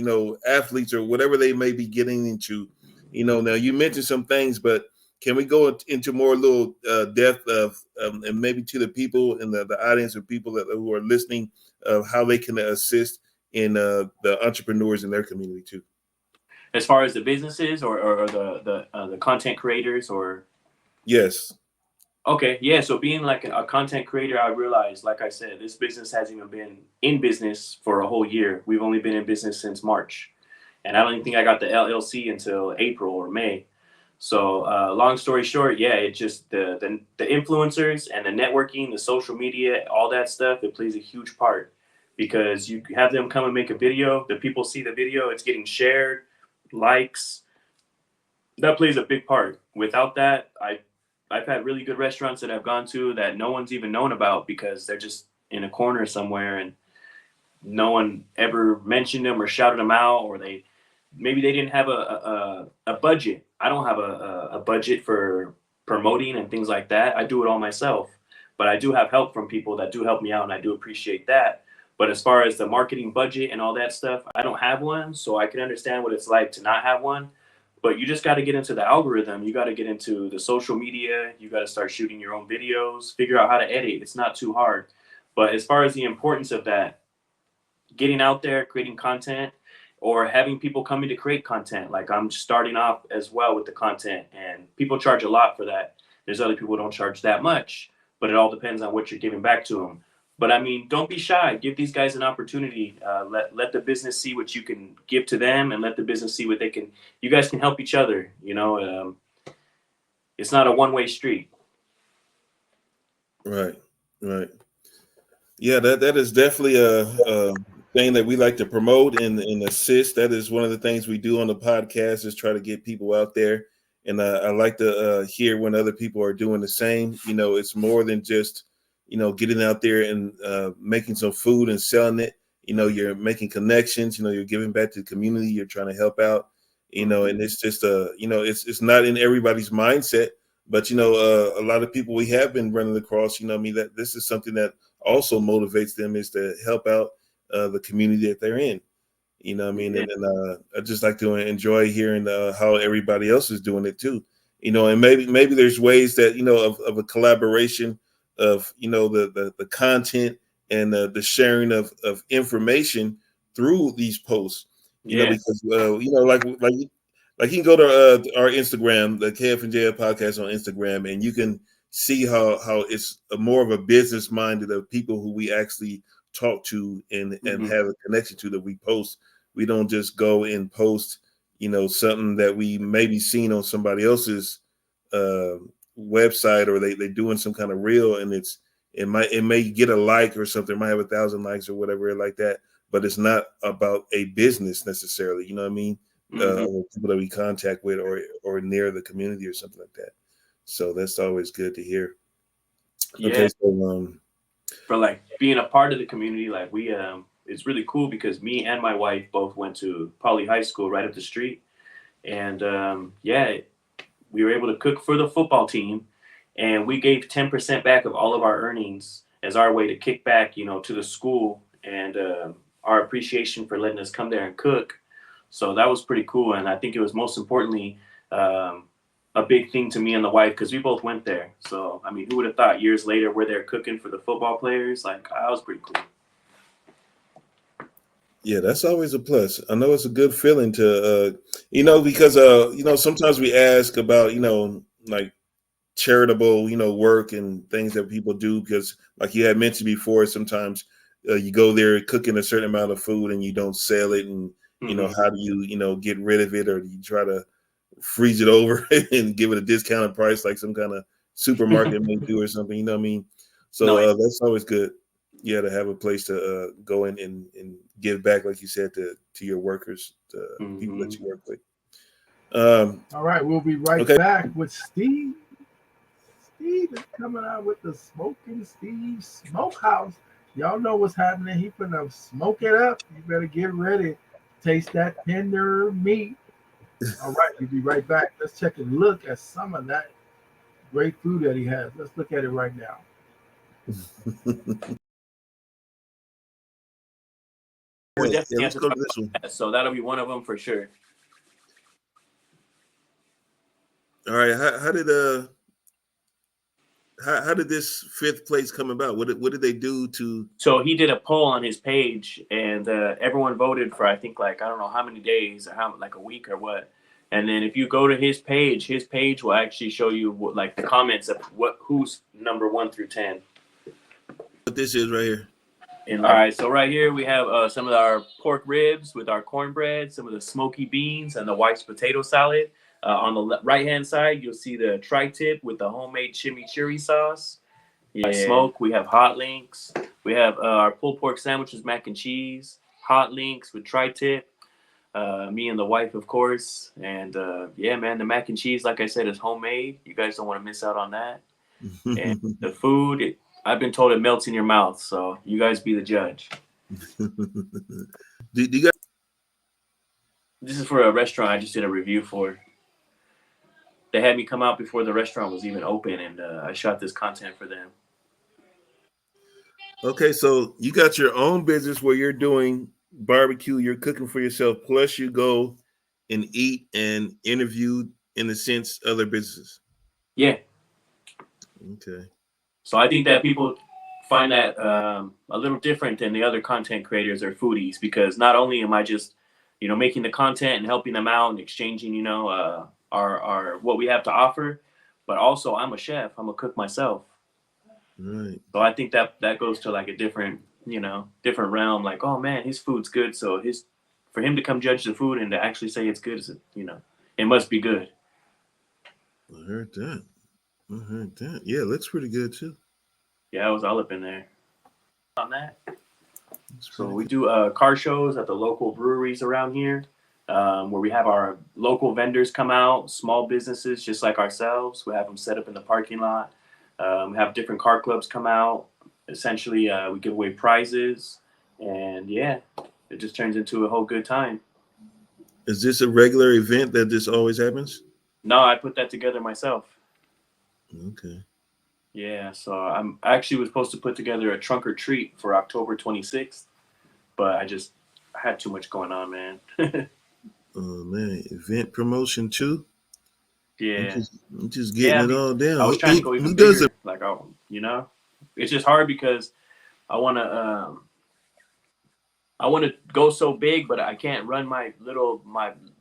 athletes or whatever they may be getting into? Now you mentioned some things, but can we go into more little depth of and maybe to the people in the audience of people who are listening of how they can assist in the entrepreneurs in their community too? As far as the businesses or the content creators or Yes. okay, yeah. So being like a content creator, I realized, like I said, this business hasn't even been in business for a whole year. We've only been in business since March, and I don't even think I got the LLC until April or May. So long story short, yeah, it just the influencers and the networking, the social media, all that stuff, it plays a huge part because you have them come and make a video. The people see the video, it's getting shared, likes. That plays a big part. Without that, I've had really good restaurants that I've gone to that no one's even known about because they're just in a corner somewhere and no one ever mentioned them or shouted them out, or maybe they didn't have a budget. I don't have a budget for promoting and things like that. I do it all myself, but I do have help from people that do help me out, and I do appreciate that. But as far as the marketing budget and all that stuff, I don't have one, so I can understand what it's like to not have one. But you just got to get into the algorithm. You got to get into the social media. You got to start shooting your own videos, figure out how to edit. It's not too hard. But as far as the importance of that, getting out there, creating content, or having people coming to create content. Like I'm starting off as well with the content, and people charge a lot for that. There's other people who don't charge that much, but it all depends on what you're giving back to them. But I mean, don't be shy. Give these guys an opportunity. Let the business see what you can give to them, and let the business see what they can. You guys can help each other. It's not a one-way street. Right. Right. Yeah, that is definitely a thing that we like to promote and assist. That is one of the things we do on the podcast is try to get people out there. And I like to hear when other people are doing the same. It's more than just, getting out there and making some food and selling it. You're making connections, you're giving back to the community. You're trying to help out, and it's just, it's not in everybody's mindset. But, a lot of people we have been running across, that this is something that also motivates them is to help out the community that they're in. What I mean? Yeah. And I just like to enjoy hearing how everybody else is doing it too. And maybe there's ways that, of a collaboration of, the content and the sharing of information through these posts, Yes. because, like you can go to our Instagram, the KF&JF podcast on Instagram, and you can see how it's more of a business minded of people who we actually talk to and have a connection to that we post. We don't just go and post, something that we maybe seen on somebody else's website, or they doing some kind of reel, and it may get a like or something, it might have 1,000 likes or whatever like that, but it's not about a business necessarily. You know what I mean? People that we contact with or near the community or something like that. So that's always good to hear. Yeah. Okay, so For like being a part of the community, like we it's really cool because me and my wife both went to Poly High School right up the street, and we were able to cook for the football team, and we gave 10% back of all of our earnings as our way to kick back, to the school, and our appreciation for letting us come there and cook. So that was pretty cool, and I think it was most importantly, a big thing to me and the wife because we both went there. So I mean, who would have thought years later we're there cooking for the football players? Like, that was pretty cool. Yeah, that's always a plus. I know it's a good feeling to, because, sometimes we ask about, like charitable, work and things that people do because, like you had mentioned before, sometimes you go there cooking a certain amount of food and you don't sell it, and how do you, get rid of it, or do you try to freeze it over and give it a discounted price like some kind of supermarket may do or something? You know what I mean? So that's always good. Yeah, to have a place to go in and give back, like you said, to your workers, to people that you work with. All right, we'll be right back with Steve. Steve is coming out with the Smoking Steve Smokehouse. Y'all know what's happening. He finna smoke it up. You better get ready. Taste that tender meat. All right, we'll be right back. Let's check and look at some of that great food that he has. Let's look at it right now. We definitely let's go to this one. So that'll be one of them for sure. All right, how did this fifth place come about? What did they do to? So he did a poll on his page, and everyone voted for, I think, like, I don't know how many days or like a week or what. And then if you go to his page will actually show you like the comments of who's number 1 through 10. What this is right here. And all right, so right here we have some of our pork ribs with our cornbread, some of the smoky beans, and the wife's potato salad. On the right-hand side, you'll see the tri-tip with the homemade chimichurri sauce. Yeah. Smoke, we have hot links. We have our pulled pork sandwiches, mac and cheese, hot links with tri-tip. Me and the wife, of course. And yeah, man, the mac and cheese, like I said, is homemade. You guys don't want to miss out on that. And the food, I've been told it melts in your mouth, so you guys be the judge. Do you guys? This is for a restaurant I just did a review for. They had me come out before the restaurant was even open, and I shot this content for them. Okay, so you got your own business where you're doing barbecue, you're cooking for yourself, plus you go and eat and interview, in a sense, other businesses. Yeah. Okay. So I think that people find that a little different than the other content creators or foodies, because not only am I just, making the content and helping them out and exchanging, our what we have to offer, but also I'm a chef. I'm a cook myself. Right. So I think that goes to like a different, different realm. Like, oh man, his food's good. So for him to come judge the food and to actually say it's good, it must be good. I heard that. Yeah, it looks pretty good too. Yeah, I was all up in there on that. So we do car shows at the local breweries around here, where we have our local vendors come out, small businesses just like ourselves. We have them set up in the parking lot. We have different car clubs come out. Essentially, we give away prizes, and yeah, it just turns into a whole good time. Is this a regular event that this always happens? No, I put that together myself. Okay. Yeah, so I actually was supposed to put together a trunk or treat for October 26th, but I had too much going on, man. Oh man, event promotion too. Yeah, I'm just getting it all down. I was trying to go even bigger. Like, it's just hard because I want to go so big, but I can't run my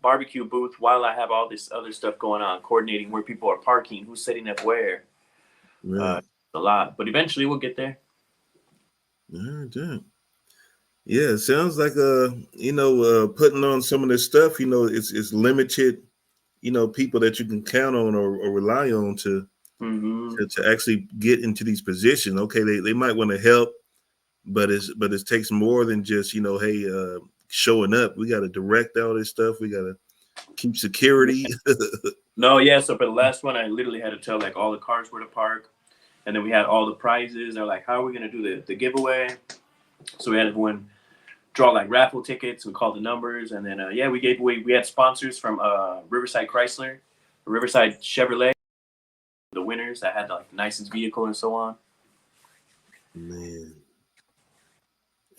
barbecue booth while I have all this other stuff going on, coordinating where people are parking, who's setting up where. Right. A lot, but eventually we'll get there. Yeah, it sounds like putting on some of this stuff. It's limited. People that you can count on or rely on to actually get into these positions. Okay, they might want to help, but it takes more than just showing up. We got to direct all this stuff. We got to keep security. No, yeah. So for the last one, I literally had to tell like all the cars where to park, and then we had all the prizes. They're like, "How are we gonna do the giveaway?" So we had everyone draw like raffle tickets. We called the numbers, and then we gave away. We had sponsors from Riverside Chrysler, Riverside Chevrolet, the winners that had like the nicest vehicle and so on. Man,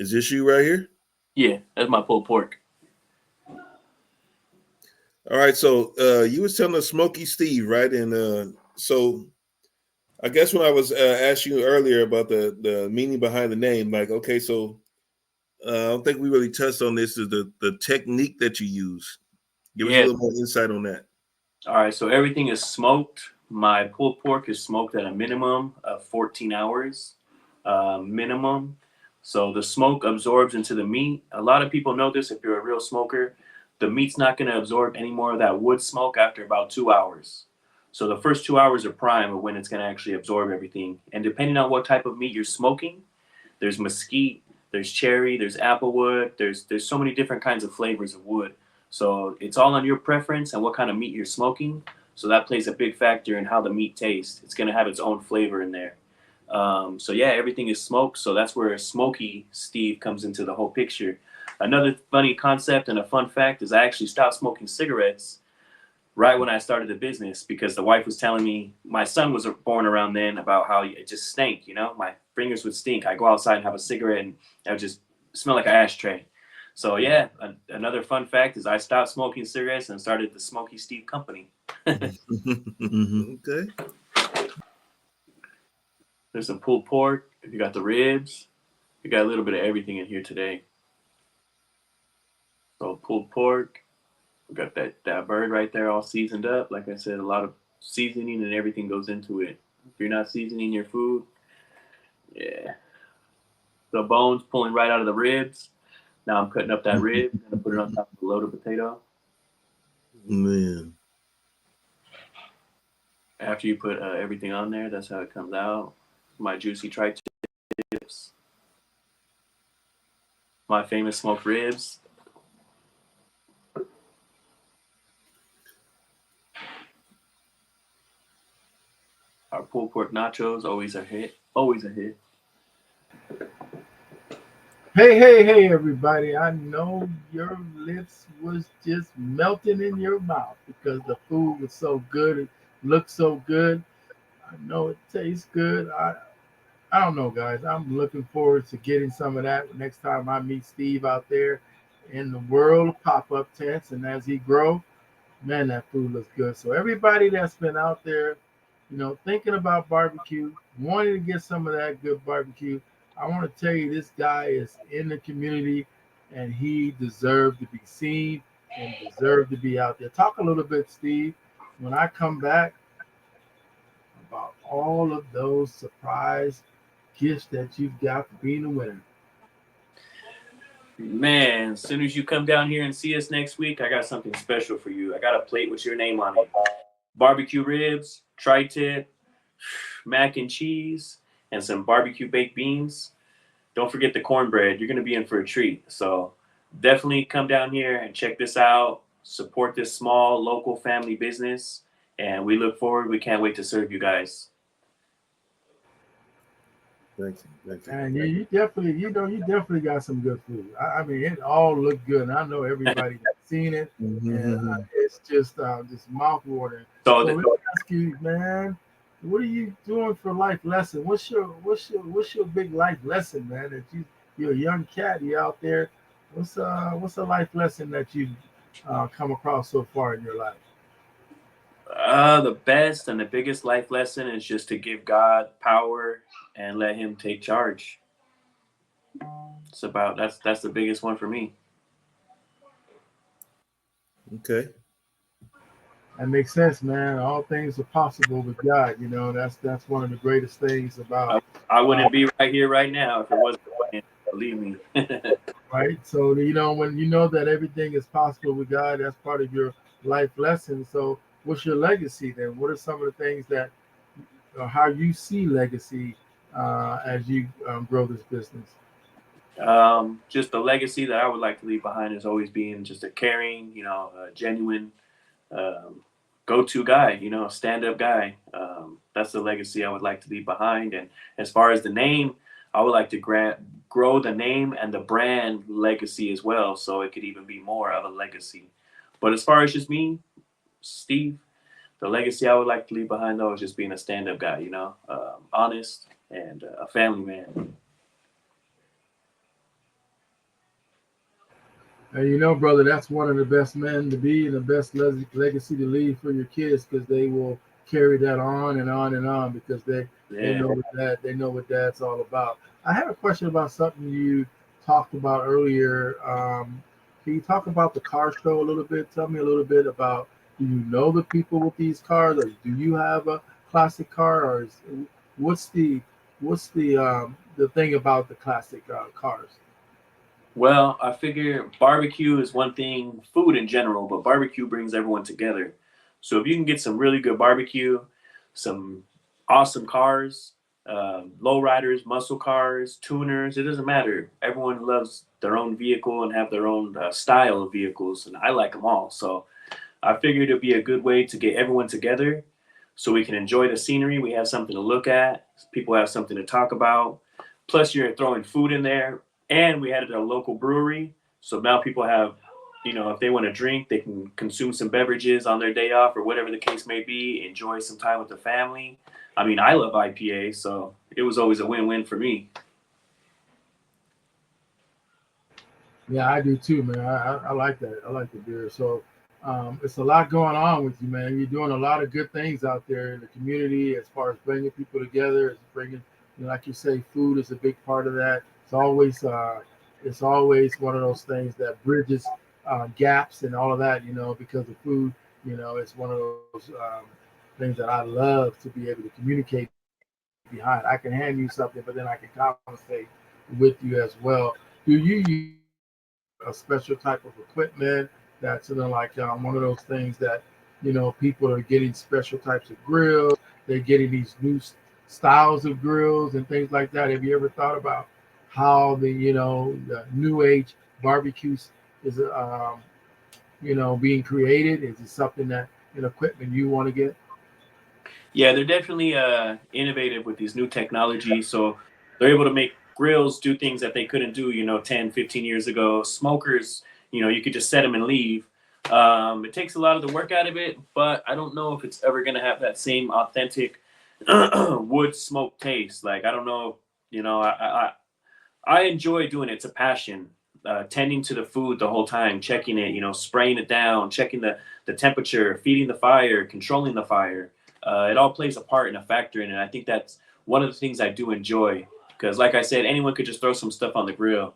is this you right here? Yeah, that's my pulled pork. All right, so you was telling us Smokey Steve, right? And so I guess when I was asking you earlier about the meaning behind the name, like, okay, so I don't think we really touched on this. Is the technique that you use? Give us a Yeah. little more insight on that. All right. So everything is smoked. My pulled pork is smoked at a minimum of 14 hours, minimum. So the smoke absorbs into the meat. A lot of people know this. If you're a real smoker, the meat's not going to absorb any more of that wood smoke after about 2 hours. So the first 2 hours are prime of when it's going to actually absorb everything. And depending on what type of meat you're smoking, there's mesquite, there's cherry, there's applewood, there's so many different kinds of flavors of wood. So it's all on your preference and what kind of meat you're smoking. So that plays a big factor in how the meat tastes. It's gonna have its own flavor in there. So yeah, everything is smoked. So that's where Smoky Steve comes into the whole picture. Another funny concept and a fun fact is I actually stopped smoking cigarettes right when I started the business because the wife was telling me my son was born around then about how it just stank, you know, my fingers would stink. I go outside and have a cigarette and I would just smell like an ashtray. So yeah, another fun fact is I stopped smoking cigarettes and started the Smoky Steve Company. Okay. There's some pulled pork. You got the ribs. We got a little bit of everything in here today. So pulled pork. We got that bird right there all seasoned up. Like I said, a lot of seasoning and everything goes into it. If you're not seasoning your food, yeah. The bones pulling right out of the ribs. Now I'm cutting up that rib. I'm gonna put it on top of a loaded potato. Man. After you put everything on there, that's how it comes out. My juicy tri-tips. My famous smoked ribs. Our pulled pork nachos, always a hit. Always a hit. Hey, everybody. I know your lips was just melting in your mouth because the food was so good. It looked so good. I know it tastes good. I don't know, guys. I'm looking forward to getting some of that next time I meet Steve out there in the world of pop-up tents. And as he grow, man, that food looks good. So everybody that's been out there, thinking about barbecue, wanting to get some of that good barbecue, I want to tell you this guy is in the community and he deserved to be seen and deserved to be out there. Talk a little bit, Steve, when I come back about all of those surprise gifts that you've got for being a winner. Man, as soon as you come down here and see us next week, I got something special for you. I got a plate with your name on it. Barbecue ribs, tri-tip, mac and cheese, and some barbecue baked beans. Don't forget the cornbread. You're going to be in for a treat. So definitely come down here and check this out. Support this small local family business. And we look forward. We can't wait to serve you guys. Thank you. And you definitely, you definitely got some good food. I mean, it all looked good. And I know everybody that's seen it, and it's just mouth watering. So let me ask you, man, what are you doing for life lesson? What's your big life lesson, man? That you're a young cat, you out there. What's a life lesson that you've come across so far in your life? The best and the biggest life lesson is just to give God power and let Him take charge. That's the biggest one for me. Okay. That makes sense, man. All things are possible with God. That's one of the greatest things about. I wouldn't be right here right now if it wasn't for Him. Believe me. Right. So when you know that everything is possible with God, that's part of your life lesson. So what's your legacy then? What are some of the things that, how you see legacy as you grow this business? Just the legacy that I would like to leave behind is always being just a caring, genuine, go-to guy, stand-up guy. That's the legacy I would like to leave behind. And as far as the name, I would like to grow the name and the brand legacy as well, so it could even be more of a legacy. But as far as just me, Steve, the legacy I would like to leave behind though is just being a stand-up guy, honest and a family man. And you know, brother, that's one of the best men to be and the best legacy to leave for your kids because they will carry that on and on and on because they Yeah. know what they know what dad's all about. I have a question about something you talked about earlier. Can you talk about the car show a little bit? Tell me a little bit about, do you know the people with these cars, or do you have a classic car, or what's the the thing about the classic cars? Well, I figure barbecue is one thing, food in general, but barbecue brings everyone together. So if you can get some really good barbecue, some awesome cars, lowriders, muscle cars, tuners, it doesn't matter. Everyone loves their own vehicle and have their own style of vehicles, and I like them all. So I figured it'd be a good way to get everyone together so we can enjoy the scenery. We have something to look at, people have something to talk about. Plus, you're throwing food in there, and we had it at a local brewery. So now people have, if they want to drink, they can consume some beverages on their day off or whatever the case may be, enjoy some time with the family. I mean, I love IPA, so it was always a win-win for me. Yeah, I do too, man. I like that. I like the beer. So it's a lot going on with you, man. You're doing a lot of good things out there in the community as far as bringing people together, as bringing, like you say, food is a big part of that. It's always one of those things that bridges gaps and all of that, because of food. It's one of those things that I love to be able to communicate behind. I can hand you something, but then I can conversate with you as well. Do you use a special type of equipment that's like one of those things that people are getting special types of grills, they're getting these new styles of grills and things like that? Have you ever thought about how the new age barbecues is being created? Is it something that equipment you want to get? Yeah, they're definitely innovative with these new technologies. So they're able to make grills do things that they couldn't do, 10, 15 years ago. Smokers, you could just set them and leave. It takes a lot of the work out of it, but I don't know if it's ever going to have that same authentic wood smoke taste. Like, I don't know, I enjoy doing it. It's a passion. Tending to the food the whole time, checking it, spraying it down, checking the temperature, feeding the fire, controlling the fire. It all plays a part and a factor in it. I think that's one of the things I do enjoy because, like I said, anyone could just throw some stuff on the grill.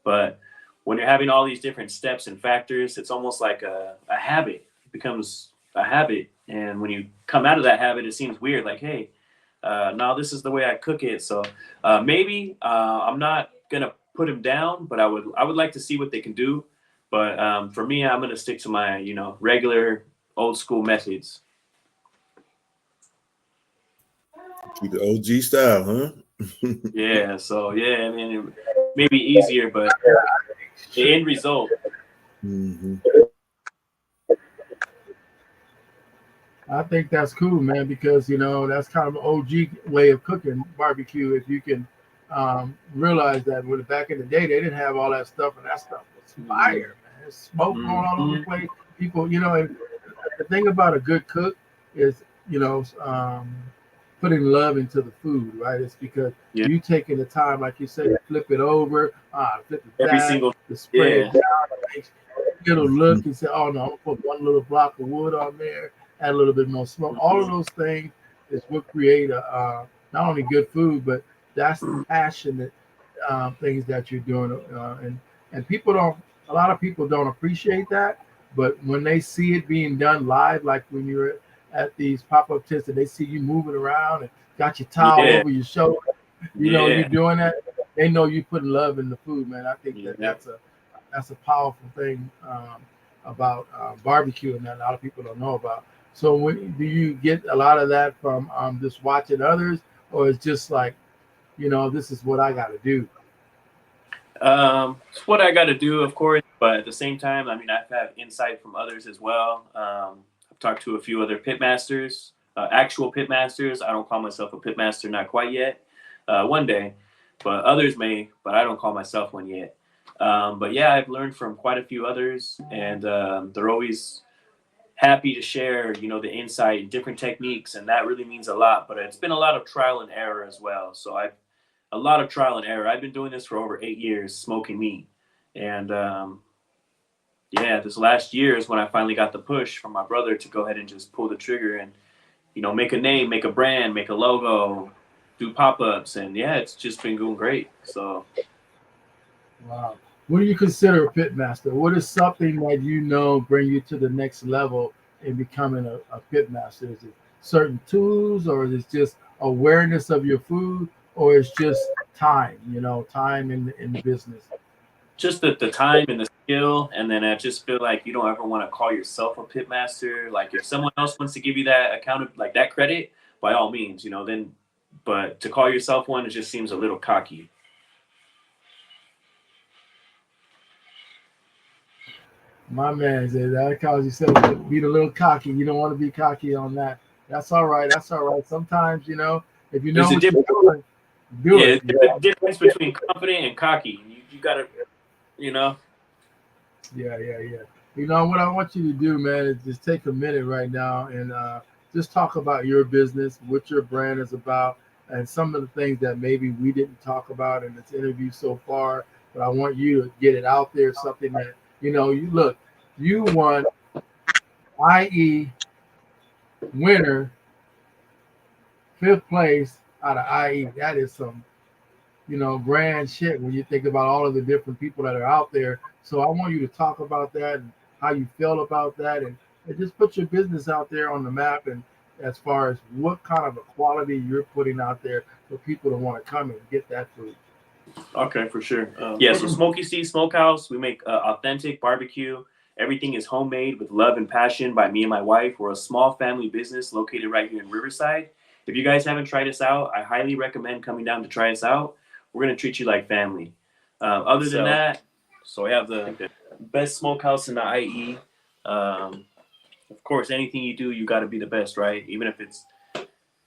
But when you're having all these different steps and factors, it's almost like a habit. It becomes a habit. And when you come out of that habit, it seems weird. Like, hey, now this is the way I cook it. So maybe I'm not gonna put him down, but I would like to see what they can do. But for me, I'm gonna stick to my regular old school methods. Keep the OG style, huh? Yeah. So yeah, I mean, it may be easier, but the end result. hmm I think that's cool, man, because that's kind of an OG way of cooking barbecue. If you can realize that when back in the day they didn't have all that stuff, and that stuff was fire, man. There's smoke going all over the Mm-hmm. place. People, and the thing about a good cook is, putting love into the food, right? It's because Yeah. you taking the time, like you said, to flip it over, flip it Every back, single. to spray it Yeah. down, little look and say, oh no, I'm gonna put one little block of wood on there, add a little bit more smoke. All of Mm-hmm. those things is what create not only good food, but that's the passionate things that you're doing, and people don't. A lot of people don't appreciate that, but when they see it being done live, like when you're at these pop-up tents and they see you moving around and got your towel Yeah. over your shoulder, you're Yeah. doing that. They know you putting love in the food, man. I think that Yeah. that's a powerful thing about barbecue, and that a lot of people don't know about. So, do you get a lot of that from just watching others, or it's just like, this is what I got to do? It's what I got to do, of course, but at the same time, I mean, I've had insight from others as well. I've talked to a few other pit masters, actual pit masters. I don't call myself a pit master, not quite yet. One day, but others may, but I don't call myself one yet. But yeah, I've learned from quite a few others, and they're always happy to share, the insight and different techniques, and that really means a lot. But it's been a lot of trial and error as well. So I've a lot of trial and error. I've been doing this for over 8 years, smoking meat, and yeah, this last year is when I finally got the push from my brother to go ahead and just pull the trigger and, you know, make a name, make a brand, make a logo, do pop-ups, and yeah, it's just been going great. So Wow. What do you consider a pit master? What is something that you know bring you to the next level in becoming a pit master? Is it certain tools, or is it just awareness of your food, or it's just time, time in the business? just the time and the skill, and then I just feel like you don't ever want to call yourself a pit master. Like if someone else wants to give you that account, like that credit, by all means, you know, then, but to call yourself one, it just seems a little cocky. My man said that calls yourself being a little cocky. You don't want to be cocky on that. That's all right. That's all right. Sometimes, if you know There's a what you're difference. doing, do Yeah, it. there's a difference between confident and cocky. You gotta, you know. Yeah, yeah, yeah. What I want you to do, man, is just take a minute right now and just talk about your business, what your brand is about, and some of the things that maybe we didn't talk about in this interview so far. But I want you to get it out there, something that, you look, you won, IE winner, fifth place out of IE. That is some, grand shit when you think about all of the different people that are out there. So I want you to talk about that and how you feel about that, and just put your business out there on the map, and as far as what kind of a quality you're putting out there for people to want to come and get that food. Okay, for sure. Yeah, so Smoky Steve's Smokehouse, we make authentic barbecue. Everything is homemade with love and passion by me and my wife. We're a small family business located right here in Riverside. If you guys haven't tried us out, I highly recommend coming down to try us out. We're going to treat you like family. Other than that, so we have the best smokehouse in the IE. Of course, anything you do, you got to be the best, right? Even if it's,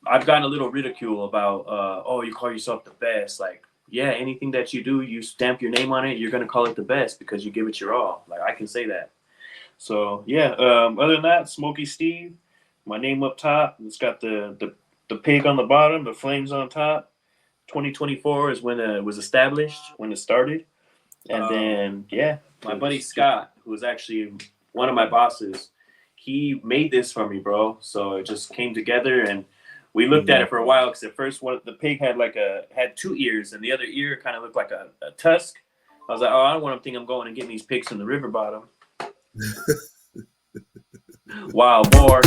I've gotten a little ridicule about, oh, you call yourself the best. Like, yeah, anything that you do, you stamp your name on it, you're going to call it the best because you give it your all. Like, I can say that. So, yeah, other than that, Smoky Steve, my name up top. It's got the pig on the bottom, the flames on top. 2024 is when it was established, when it started. And then, yeah, my buddy Scott, who was actually one of my bosses, he made this for me, bro. So it just came together, and we looked at it for a while because at first the pig had two ears, and the other ear kind of looked like a tusk. I was like, oh, I don't want to think I'm going and getting these pigs from the river bottom. Wild boar.